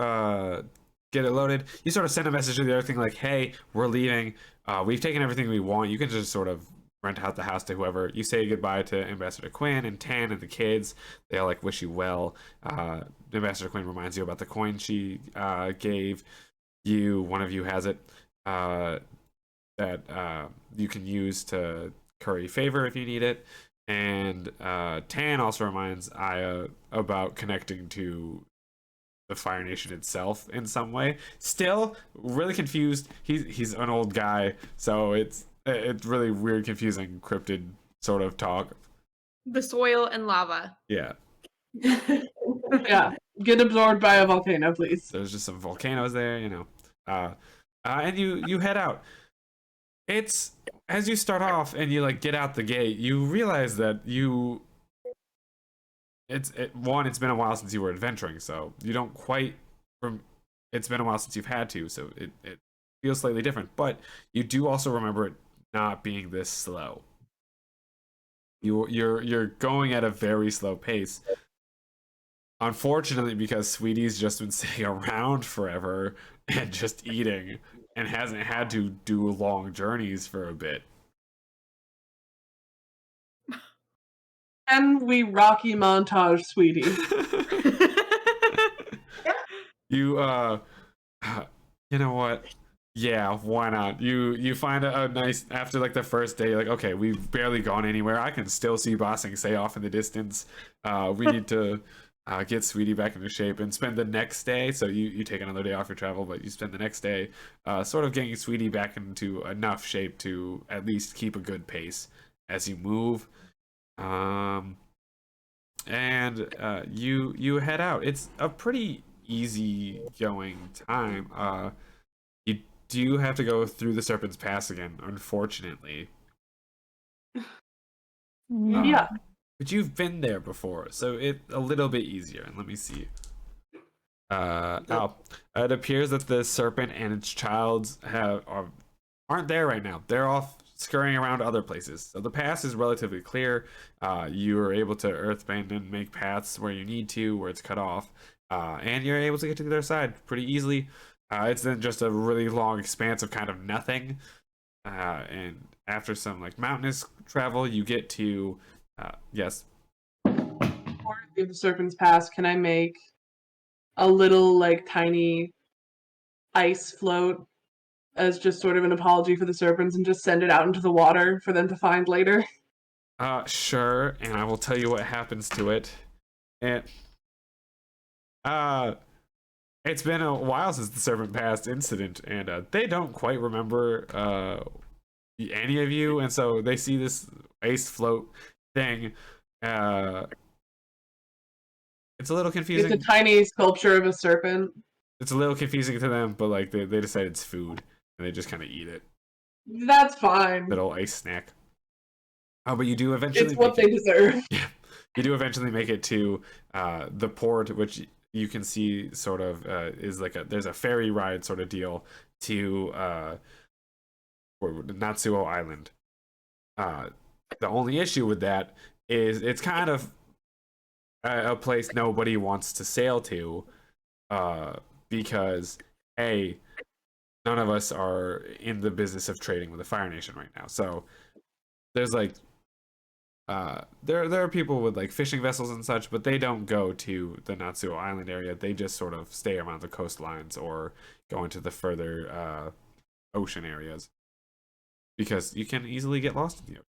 get it loaded. You sort of send a message to the other thing like, "Hey, we're leaving. We've taken everything we want. You can just sort of rent out the house to whoever." You say goodbye to Ambassador Quinn and Tan and the kids. They all like wish you well. Ambassador Quinn reminds you about the coin she gave you. One of you has it. that you can use to curry favor if you need it. And Tan also reminds Aya about connecting to the Fire Nation itself in some way. Still really confused. He's an old guy, so it's really weird, confusing, cryptid sort of talk. The soil and lava. Yeah, Yeah. Get absorbed by a volcano, please. there's just some volcanoes there, and you head out. It's as you start off and you like get out the gate, you realize that it's been a while since you were adventuring, so you don't quite it's been a while since you've had to, so it feels slightly different, but you do also remember it not being this slow. You're going at a very slow pace. Unfortunately, because Sweetie's just been sitting around forever and just eating and hasn't had to do long journeys for a bit. And we Rocky montage, sweetie. You you know what? Yeah, why not? You find a nice after like the first day, you're like, okay, we've barely gone anywhere. I can still see Bossing Say off in the distance. We need to get Sweetie back into shape and spend the next day. So you take another day off your travel, but you spend the next day sort of getting Sweetie back into enough shape to at least keep a good pace as you move. And you head out. It's a pretty easy going time. You do have to go through the Serpent's Pass again, unfortunately. Yeah. But you've been there before, so it's a little bit easier. And let me see. It appears that the serpent and its child aren't there right now. They're off scurrying around other places. So the pass is relatively clear. You are able to earthbend and make paths where you need to, where it's cut off. And you're able to get to the other side pretty easily. It's then just a really long expanse of kind of nothing. And after some like mountainous travel, you get to yes. Before I leave the Serpent's Pass, can I make a little like tiny ice float as just sort of an apology for the serpents and just send it out into the water for them to find later? Sure, and I will tell you what happens to it. And it's been a while since the Serpent Pass incident, and they don't quite remember any of you, and so they see this ice float thing. It's a little confusing. It's a tiny sculpture of a serpent. It's a little confusing to them, but like they decide it's food, and they just kind of eat it. That's fine. Little ice snack. Oh, but you do eventually. It's what they deserve. Yeah, you do eventually make it to the port, which you can see sort of is like there's a ferry ride sort of deal to Natsuo Island. The only issue with that is it's kind of a place nobody wants to sail to because none of us are in the business of trading with the Fire Nation right now. So there's like there are people with like fishing vessels and such, but they don't go to the Natsuo Island area. They just sort of stay around the coastlines or go into the further ocean areas because you can easily get lost in the ocean.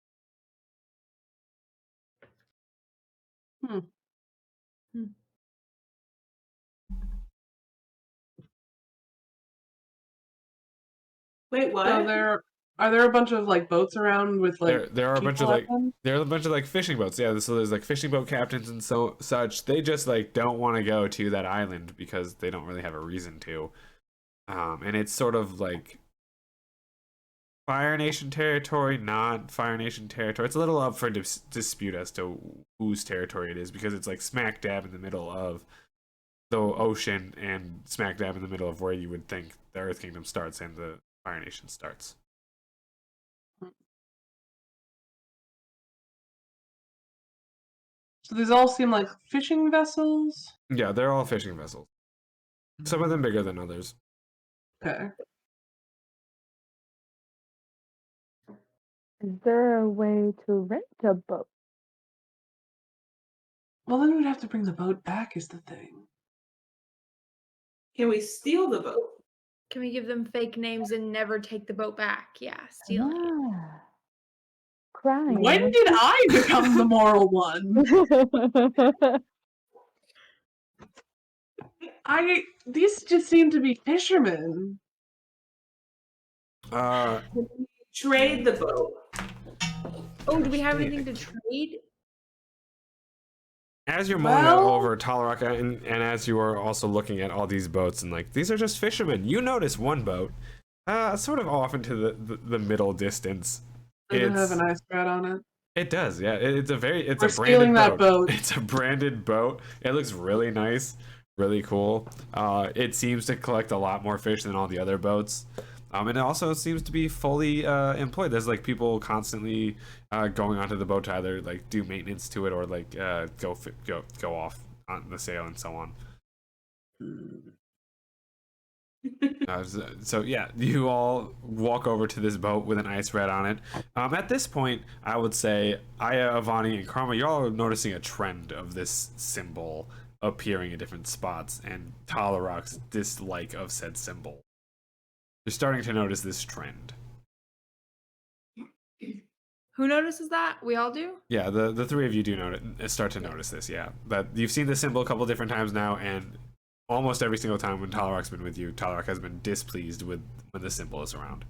Wait, what? So are there a bunch of like boats around with like there are a bunch of people like at them? there are a bunch of like fishing boats, yeah. So there's like fishing boat captains and such. They just like don't want to go to that island because they don't really have a reason to. And it's sort of like Fire Nation territory, not Fire Nation territory. It's a little up for dispute as to whose territory it is because it's like smack dab in the middle of the ocean and smack dab in the middle of where you would think the Earth Kingdom starts and the Fire Nation starts. So these all seem like fishing vessels? Yeah, they're all fishing vessels. Some of them bigger than others. Okay. Is there a way to rent a boat? Well, then we'd have to bring the boat back is the thing. Can we steal the boat? Can we give them fake names and never take the boat back? Yeah, stealing. Ah, crime. When did I become the moral one? These just seem to be fishermen. Trade the boat. Oh, do we have anything to trade? As you're mulling that Well- over, Talaraka, and as you are also looking at all these boats, and like, these are just fishermen. You notice one boat, sort of off into the middle distance. Does it have an ice rat on it? It does, yeah. It's a We're branded stealing that boat. It's a branded boat. It looks really nice, really cool. It seems to collect a lot more fish than all the other boats. And it also seems to be fully employed. There's like people constantly going onto the boat to either like do maintenance to it or like go off on the sail and so on. So yeah, you all walk over to this boat with an ice rat on it. At this point, I would say Aya, Avani, and Karma, you're all noticing a trend of this symbol appearing in different spots, and Talarak's dislike of said symbol. You're starting to notice this trend. Who notices that? We all do? Yeah, the three of you do start to notice this. Yeah, that you've seen this symbol a couple different times now, and almost every single time when Talarak's been with you, Talarak has been displeased with when the symbol is around.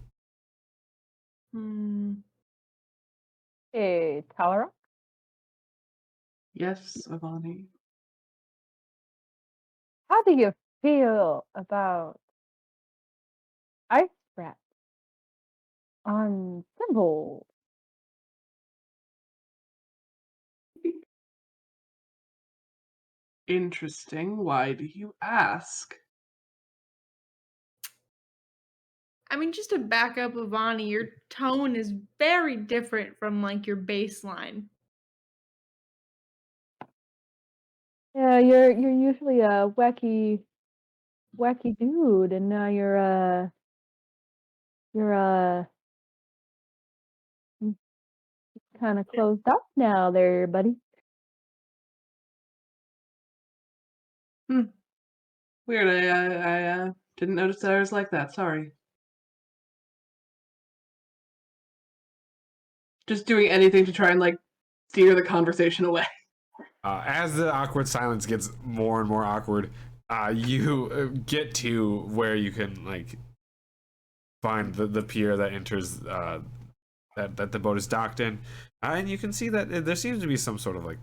Hey, Talara? Yes, Avani. How do you feel about ice rats on symbol? Interesting. Why do you ask? I mean, just to back up Ivani, your tone is very different from like your baseline. Yeah, you're usually a wacky dude, and now you're kind of closed up now, there, buddy. Weird. I didn't notice that I was like that. Sorry. Just doing anything to try and like steer the conversation away. As the awkward silence gets more and more awkward, you get to where you can like find the pier that enters that the boat is docked in, and you can see that there seems to be some sort of like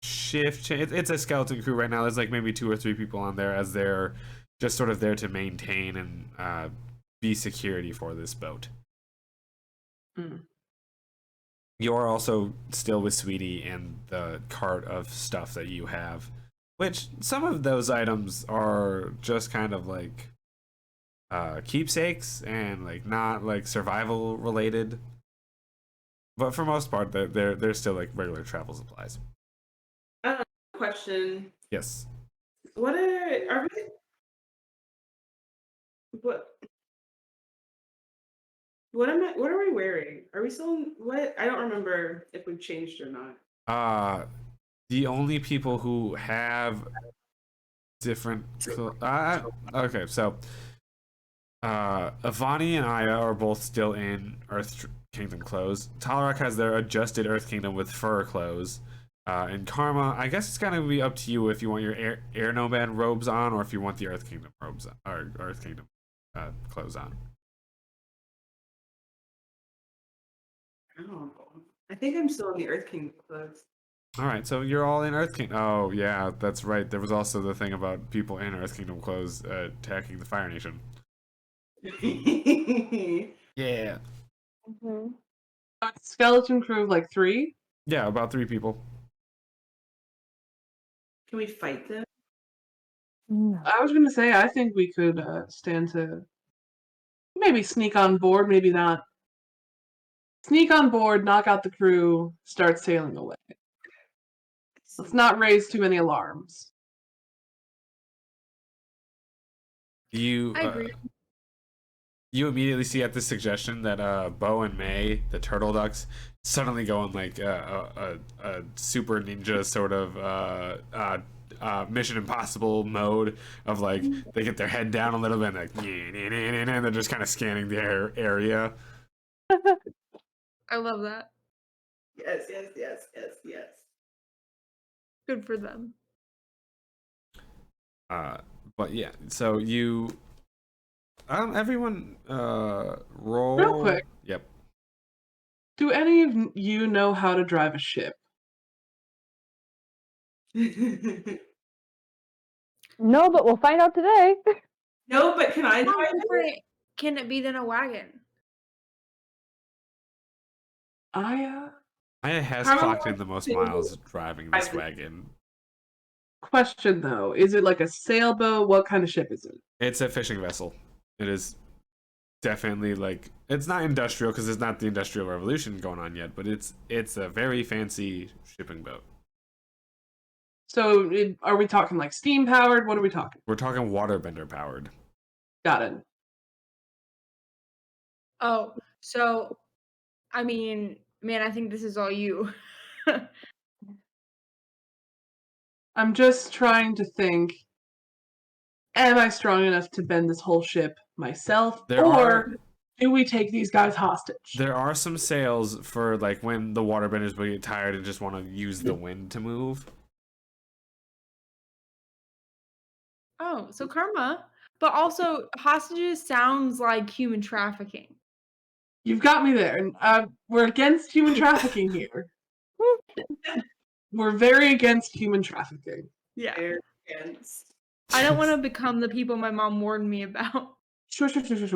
shift. It's a skeleton crew right now. There's like maybe 2 or 3 people on there as they're just sort of there to maintain and be security for this boat. You're also still with Sweetie and the cart of stuff that you have, which some of those items are just kind of like keepsakes and like not like survival related, but for most part they're still like regular travel supplies. Question. Yes. What are we? What are we wearing? Are we still what? I don't remember if we've changed or not. The only people who have different okay, so Avani and Aya are both still in Earth Kingdom clothes. Talarak has their adjusted Earth Kingdom with fur clothes. And Karma, I guess it's gonna be up to you if you want your air nomad robes on or if you want the Earth Kingdom robes or Earth Kingdom clothes on. Oh, I think I'm still in the Earth King clothes. All right, so you're all in Earth Kingdom. Oh yeah, that's right. There was also the thing about people in Earth Kingdom clothes attacking the Fire Nation. Yeah. Skeleton crew of like 3. Yeah, about 3 people. Can we fight them? No. I was gonna say I think we could stand to maybe sneak on board, maybe not. Sneak on board, knock out the crew, start sailing away. Let's not raise too many alarms. You I agree. you immediately see at this suggestion that Bo and May, the turtle ducks, suddenly go on like a super ninja sort of Mission Impossible mode of like they get their head down a little bit and like and they're just kind of scanning the area. I love that. Yes, yes, yes, yes, yes. Good for them. But yeah, so you everyone roll Real quick. Yep. Do any of you know how to drive a ship? No, but we'll find out today. No, but can I How drive it? different can it be than a wagon? I Aya has Karma clocked in wants the most to miles driving this drive it. wagon. question though, is it like a sailboat? What kind of ship is it? It's a fishing vessel. It is definitely like it's not industrial because it's not the Industrial Revolution going on yet, but it's a very fancy shipping boat. So are we talking like steam powered? What are we talking? We're talking waterbender powered. Got it. Oh, so I mean, man, I think this is all you. I'm just trying to think. Am I strong enough to bend this whole ship myself, or do we take these guys hostage? There are some sails for like when the waterbenders will get tired and just want to use the wind to move. Oh, so karma. But also hostages sounds like human trafficking. You've got me there. We're against human trafficking here. We're very against human trafficking. Yeah. Very against. I don't want to become the people my mom warned me about. Sure. Here's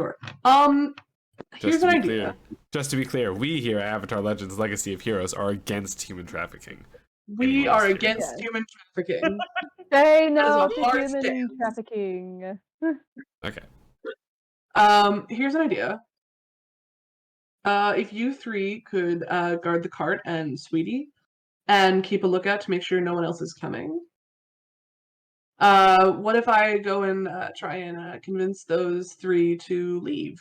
an idea. Just to be clear, we here at Avatar Legends Legacy of Heroes are against human trafficking. We Anyone are else against Yes. human trafficking. Say no a to hard human stance. trafficking. Okay. Here's an idea. If you three could guard the cart and Sweetie, and keep a lookout to make sure no one else is coming. What if I go and try and convince those three to leave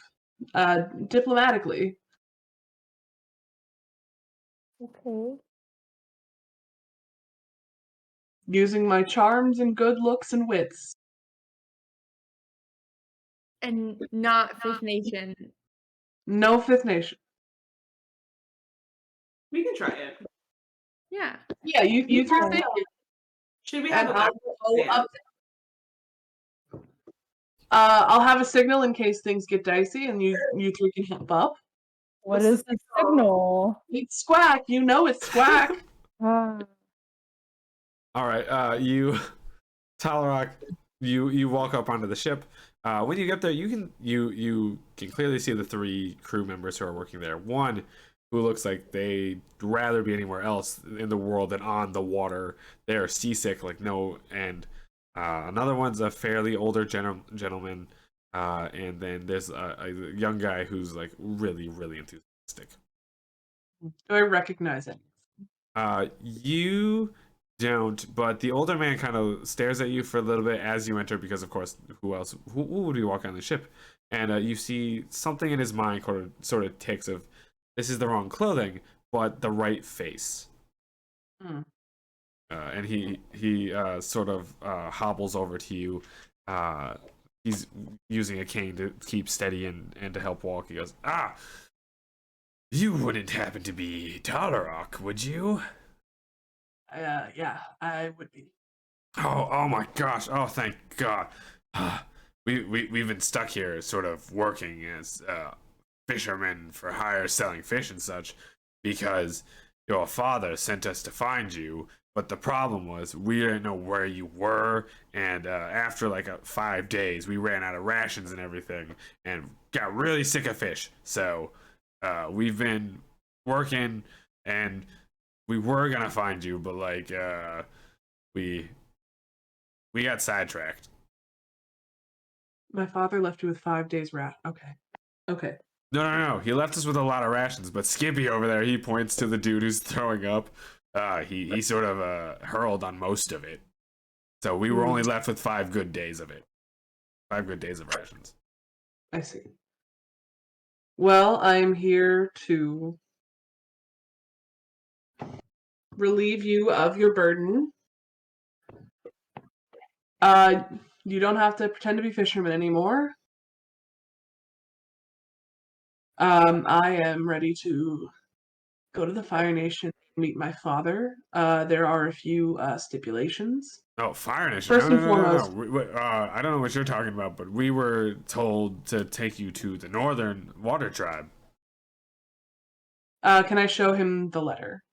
diplomatically? Okay. Using my charms and good looks and wits. And not Fifth Nation. No Fifth Nation. We can try it. Yeah. Yeah, you three Okay. stay here, Should we and have a I'll backup plan? I'll have a signal in case things get dicey, and you three can help up. What What's is the the signal? It's Squack. You know it's Squack. Ah, All right. You, Talarak, you walk up onto the ship. When you get there, you can clearly see the three crew members who are working there. One who looks like they'd rather be anywhere else in the world than on the water. They are seasick, like no. And another one's a fairly older gentleman. And then there's a young guy who's like really, really enthusiastic. Do I recognize it? You don't, but the older man kind of stares at you for a little bit as you enter, because of course, who else? Who would be walking on the ship? And you see something in his mind sort of ticks of, this is the wrong clothing, but the right face. Hmm. And he sort of hobbles over to you. He's using a cane to keep steady and to help walk. He goes, you wouldn't happen to be Talarok, would you? Yeah, I would be. Oh my gosh! Oh, thank God. We've been stuck here, sort of working as fishermen for hire, selling fish and such, because your father sent us to find you. But the problem was we didn't know where you were, and after like 5 days, we ran out of rations and everything, and got really sick of fish. So we've been working, and we were gonna find you, but like we got sidetracked. My father left you with 5 days rat. Okay. No. He left us with a lot of rations, but Skippy over there, he points to the dude who's throwing up. He sort of hurled on most of it. So we were only left with 5 good days of it. 5 good days of rations. I see. Well, I'm here to relieve you of your burden You don't have to pretend to be fishermen anymore. I am ready to go to the Fire Nation and meet my father. There are a few stipulations. Oh, Fire Nation. First No, and no, no, no, no. foremost, I don't know what you're talking about, but we were told to take you to the Northern Water Tribe. can I show him the letter?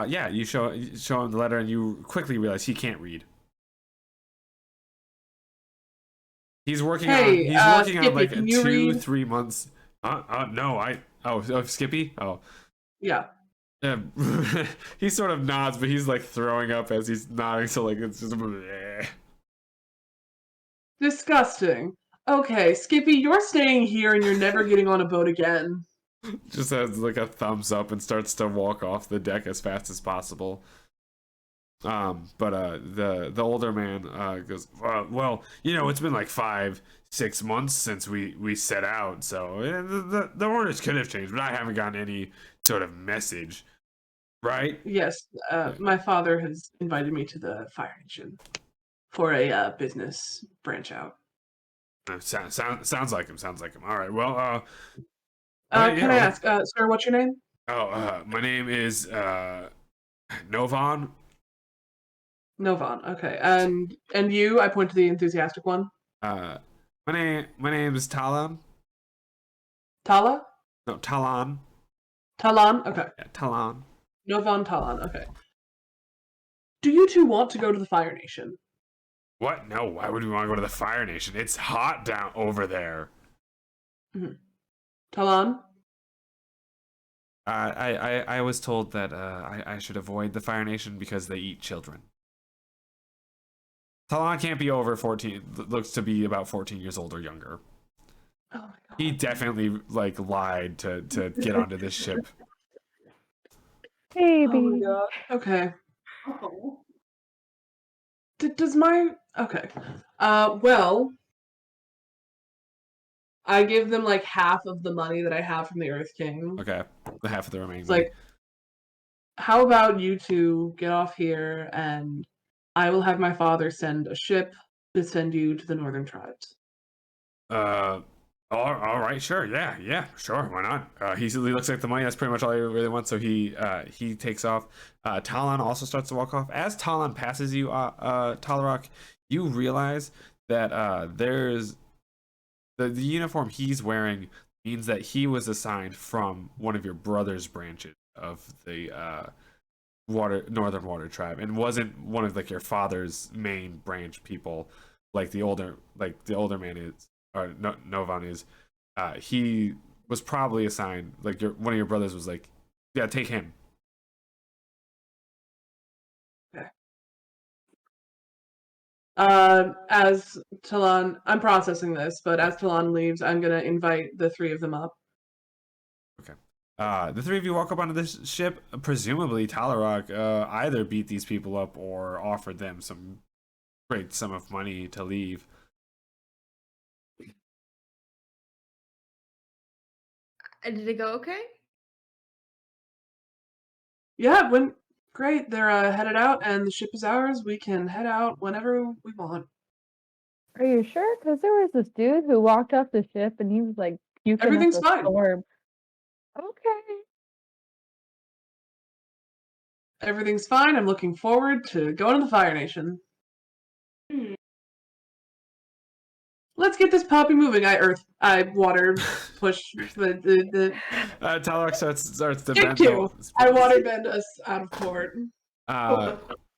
Yeah, you show him the letter, and you quickly realize he can't read. He's working on Hey, Skippy, like can you read? 3 months. No, Skippy. Oh, Yeah. yeah. He sort of nods, but he's like throwing up as he's nodding. So like it's just. Disgusting. Okay, Skippy, you're staying here and you're never getting on a boat again. Just has like a thumbs up and starts to walk off the deck as fast as possible. But the older man goes, well, it's been like 5-6 months since we set out, so the orders could have changed, but I haven't gotten any sort of message, right? Yes, my father has invited me to the Fire Nation for a business branch out. Sounds like him. Sounds like him. All right. Well, Can I ask, sir, what's your name? My name is Novan. Novan. Okay, and you? I point to the enthusiastic one. My name is Talon. Tala? No, Talon. Talan? Okay. Yeah, Talon. Novan Talan. Okay. Do you two want to go to the Fire Nation? What? No. Why would we want to go to the Fire Nation? It's hot down over there. Mm-hmm. Talan? I was told that I should avoid the Fire Nation because they eat children. Talon can't be over 14. Looks to be about 14 years old or younger. Oh my god. He definitely like lied to get onto this ship. Baby. Oh my god. Okay. Oh. Does my okay? Well, I give them like half of the money that I have from the Earth King. Okay, the half of the remaining. It's like, how about you two get off here, and I will have my father send a ship to send you to the Northern Tribes. All right, sure, yeah, sure, why not? He looks like the money. That's pretty much all he really wants. So he takes off. Talon also starts to walk off. As Talon passes you, Talarok, you realize that there's the uniform he's wearing means that he was assigned from one of your brother's branches of the Northern Water Tribe, and wasn't one of like your father's main branch people, like the older man is, or Novan is. He was probably assigned, like one of your brothers was like, yeah, take him. Okay. As Talon, I'm processing this, but as Talon leaves, I'm gonna invite the three of them up. Okay. The three of you walk up onto this ship. Presumably, Talarok either beat these people up or offered them some great sum of money to leave. Did it go okay? Yeah, it went great. They're headed out, and the ship is ours. We can head out whenever we want. Are you sure? Because there was this dude who walked off the ship and he was like puking Everything's up a fine. storm. Okay. Everything's fine. I'm looking forward to going to the Fire Nation. Hmm. Let's get this puppy moving. I water push the Talarok starts to Skip bend. to. I water bend us out of port.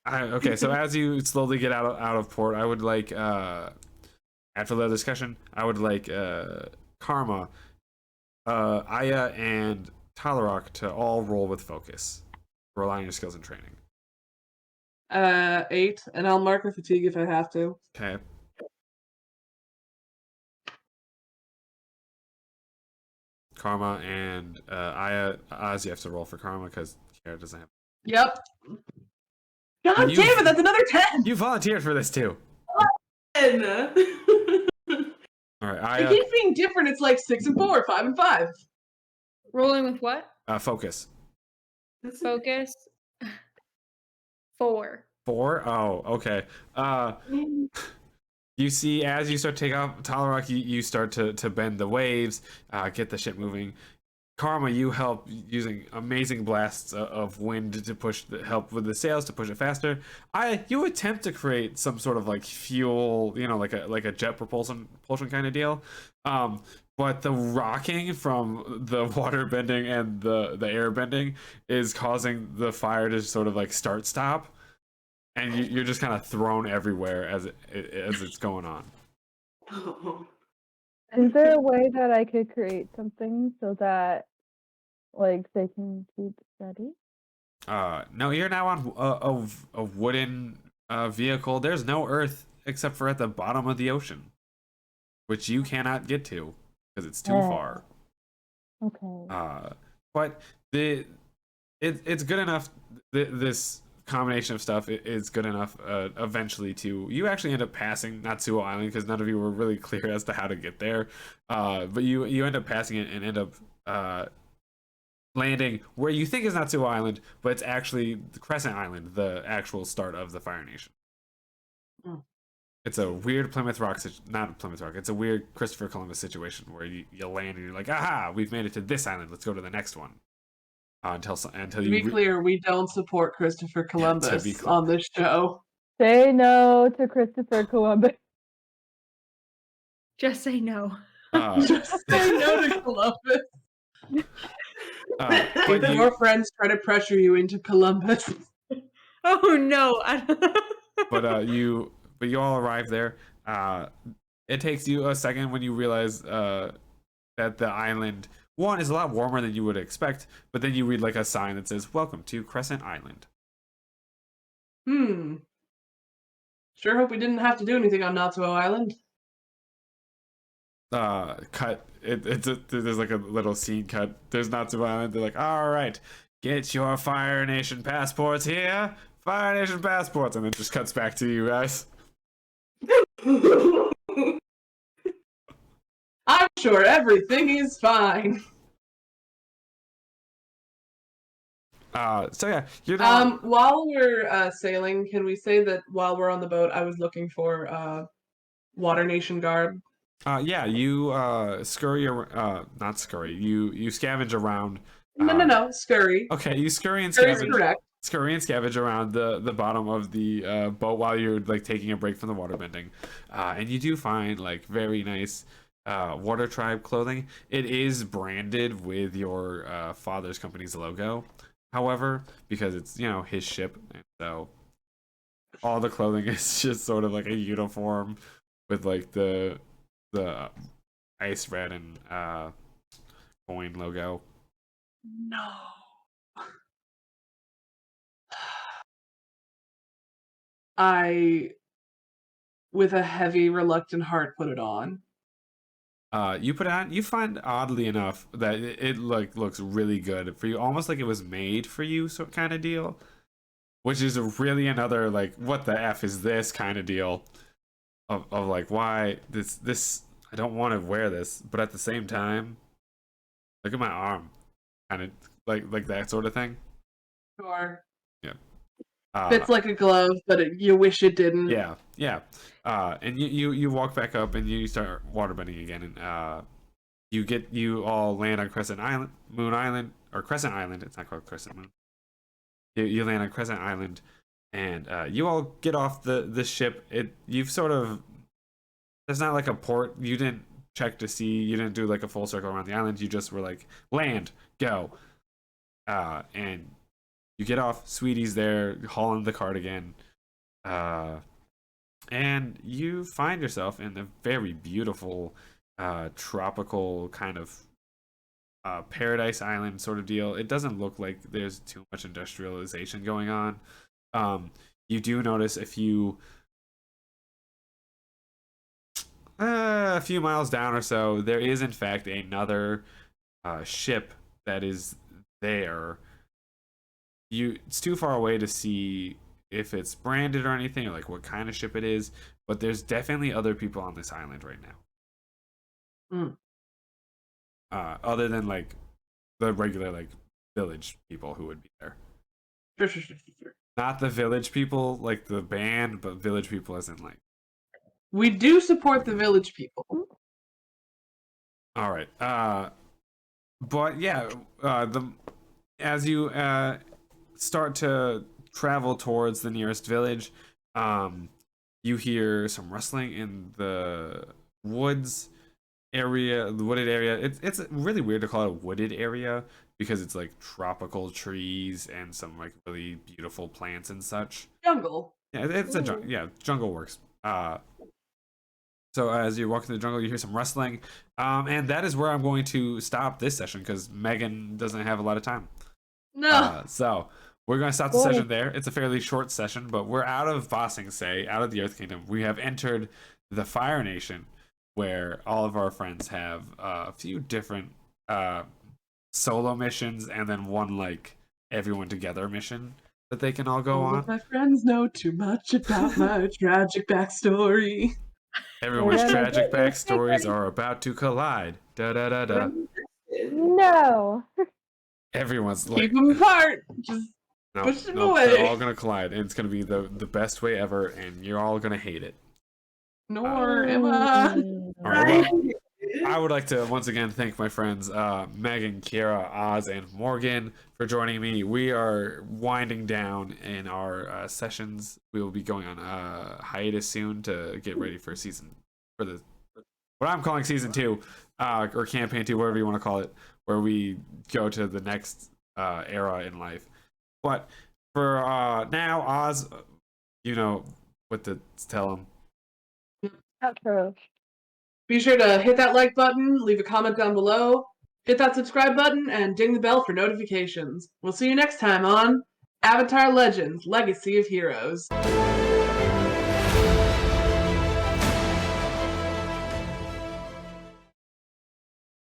Okay, so as you slowly get out of port, I would like after the discussion, I would like Karma, Aya, and Talarok to all roll with focus, rely on your skills and training. 8, and I'll mark with fatigue if I have to. Okay. Karma and Aya, Oz, you have to roll for Karma because Kara doesn't have. Yep. God damn it, that's another 10! You volunteered for this too. And, All right, It Aya, keeps being different. It's like 6 and 4, 5 and 5. Rolling with what? focus. Focus. 4. 4? Oh, okay. You see, as you start to take off Talarak, you start to bend the waves, get the ship moving. Karma, you help using amazing blasts of wind to help with the sails to push it faster. You attempt to create some sort of like fuel, like a jet propulsion kind of deal. But the rocking from the water bending and the air bending is causing the fire to sort of like start stop, and you're just kind of thrown everywhere as it's going on. Is there a way that I could create something so that like they can keep steady? No, you're now on a wooden vehicle. There's no earth except for at the bottom of the ocean, which you cannot get to because it's too far. Okay. But it's good enough. This combination of stuff is good enough eventually to you actually end up passing Natsuo Island because none of you were really clear as to how to get there. But you end up passing it and end up landing where you think is Natsuo Island, but it's actually the Crescent Island, the actual start of the Fire Nation. It's a weird Plymouth Rock, not a Plymouth Rock. It's a weird Christopher Columbus situation where you land and you're like, aha, we've made it to this island. Let's go to the next one. Until To you be clear, we don't support Christopher Columbus clear. on this show. Say no to Christopher Columbus. Just say no. Just say no to Columbus. If your friends try to pressure you into Columbus. Oh no. but you all arrive there. It takes you a second when you realize that the island one is a lot warmer than you would expect, but then you read like a sign that says "Welcome to Crescent Island." Sure hope we didn't have to do anything on Natsuo Island. Cut. There's like a little scene cut. There's Natsuo Island. They're like, all right, get your Fire Nation passports here. Fire Nation passports, and then just cuts back to you guys. I'm sure everything is fine. So yeah, you're not... While we're sailing, can we say that while we're on the boat, I was looking for Water Nation guard? Yeah, you scurry around, not scurry. You scavenge around. No, scurry. Okay, you scurry and Scurry's scavenge. correct. Scurry and scavenge around the bottom of the boat while you're like taking a break from the water bending, and you do find like very nice Water Tribe clothing. It is branded with your father's company's logo, however, because it's his ship, and so all the clothing is just sort of like a uniform with like the ice red and coin logo. No. I, with a heavy, reluctant heart, put it on. You put it on. You find oddly enough that it like looks really good for you, almost like it was made for you, so kind of deal. Which is really another like, what the f is this kind of deal? Of like, why this I don't want to wear this, but at the same time, look at my arm, kind of like that sort of thing. Sure. Yeah. Fits like a glove, but you wish it didn't. Yeah. And you walk back up and you start waterbending again, and you all land on Crescent Island, Moon Island, or Crescent Island. It's not called Crescent Moon. You land on Crescent Island, and you all get off the ship. You've sort of, there's not like a port. You didn't check to see. You didn't do like a full circle around the island. You just were like, land, go. And you get off. Sweetie's there hauling the cart again. And you find yourself in a very beautiful tropical kind of paradise island sort of deal. It doesn't look like there's too much industrialization going on. You do notice a few miles down or so, there is in fact another ship that is there. It's too far away to see if it's branded or anything, or like what kind of ship it is, but there's definitely other people on this island right now. Other than like the regular like village people who would be there. Sure. Not the village people like the band, but village people as in like We do support the village people. All right. But yeah, as you start to travel towards the nearest village, you hear some rustling in the woods area, the wooded area. It's really weird to call it a wooded area because it's like tropical trees and some like really beautiful plants and such. Jungle. Yeah, it's a jungle works. So as you walk through the jungle, you hear some rustling, and that is where I'm going to stop this session because Megan doesn't have a lot of time. No. So we're going to stop the session there. It's a fairly short session, but we're out of Bossing, out of the Earth Kingdom. We have entered the Fire Nation, where all of our friends have a few different solo missions, and then one like everyone together mission that they can all go All on. of my friends know too much about my tragic backstory. Everyone's Yeah. tragic backstories are about to collide. Da da da da. No. Everyone's like, Keep them apart. Just no, push them no, away. they're all gonna collide, and it's gonna be the best way ever, and you're all gonna hate it. nor am I. All right, well, I would like to once again thank my friends Megan, Kiera, Oz, and Morgan for joining me. We are winding down in our sessions. We will be going on hiatus soon to get ready for what I'm calling season 2, or campaign 2, whatever you want to call it, where we go to the next era in life. But for now, Oz, you know what to tell them. Outro. Be sure to hit that like button, leave a comment down below, hit that subscribe button, and ding the bell for notifications. We'll see you next time on Avatar Legends: Legacy of Heroes.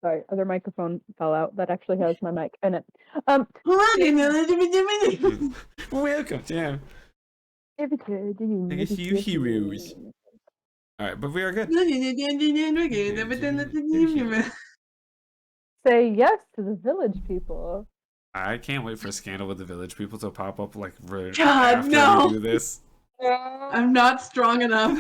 Sorry, other microphone fell out. That actually has my mic in it. Welcome, yeah. Legacy few heroes. All right, but we are good. Say yes to the village people. I can't wait for Scandal with the Village people to pop up like right God, after no. we do this. I'm not strong enough.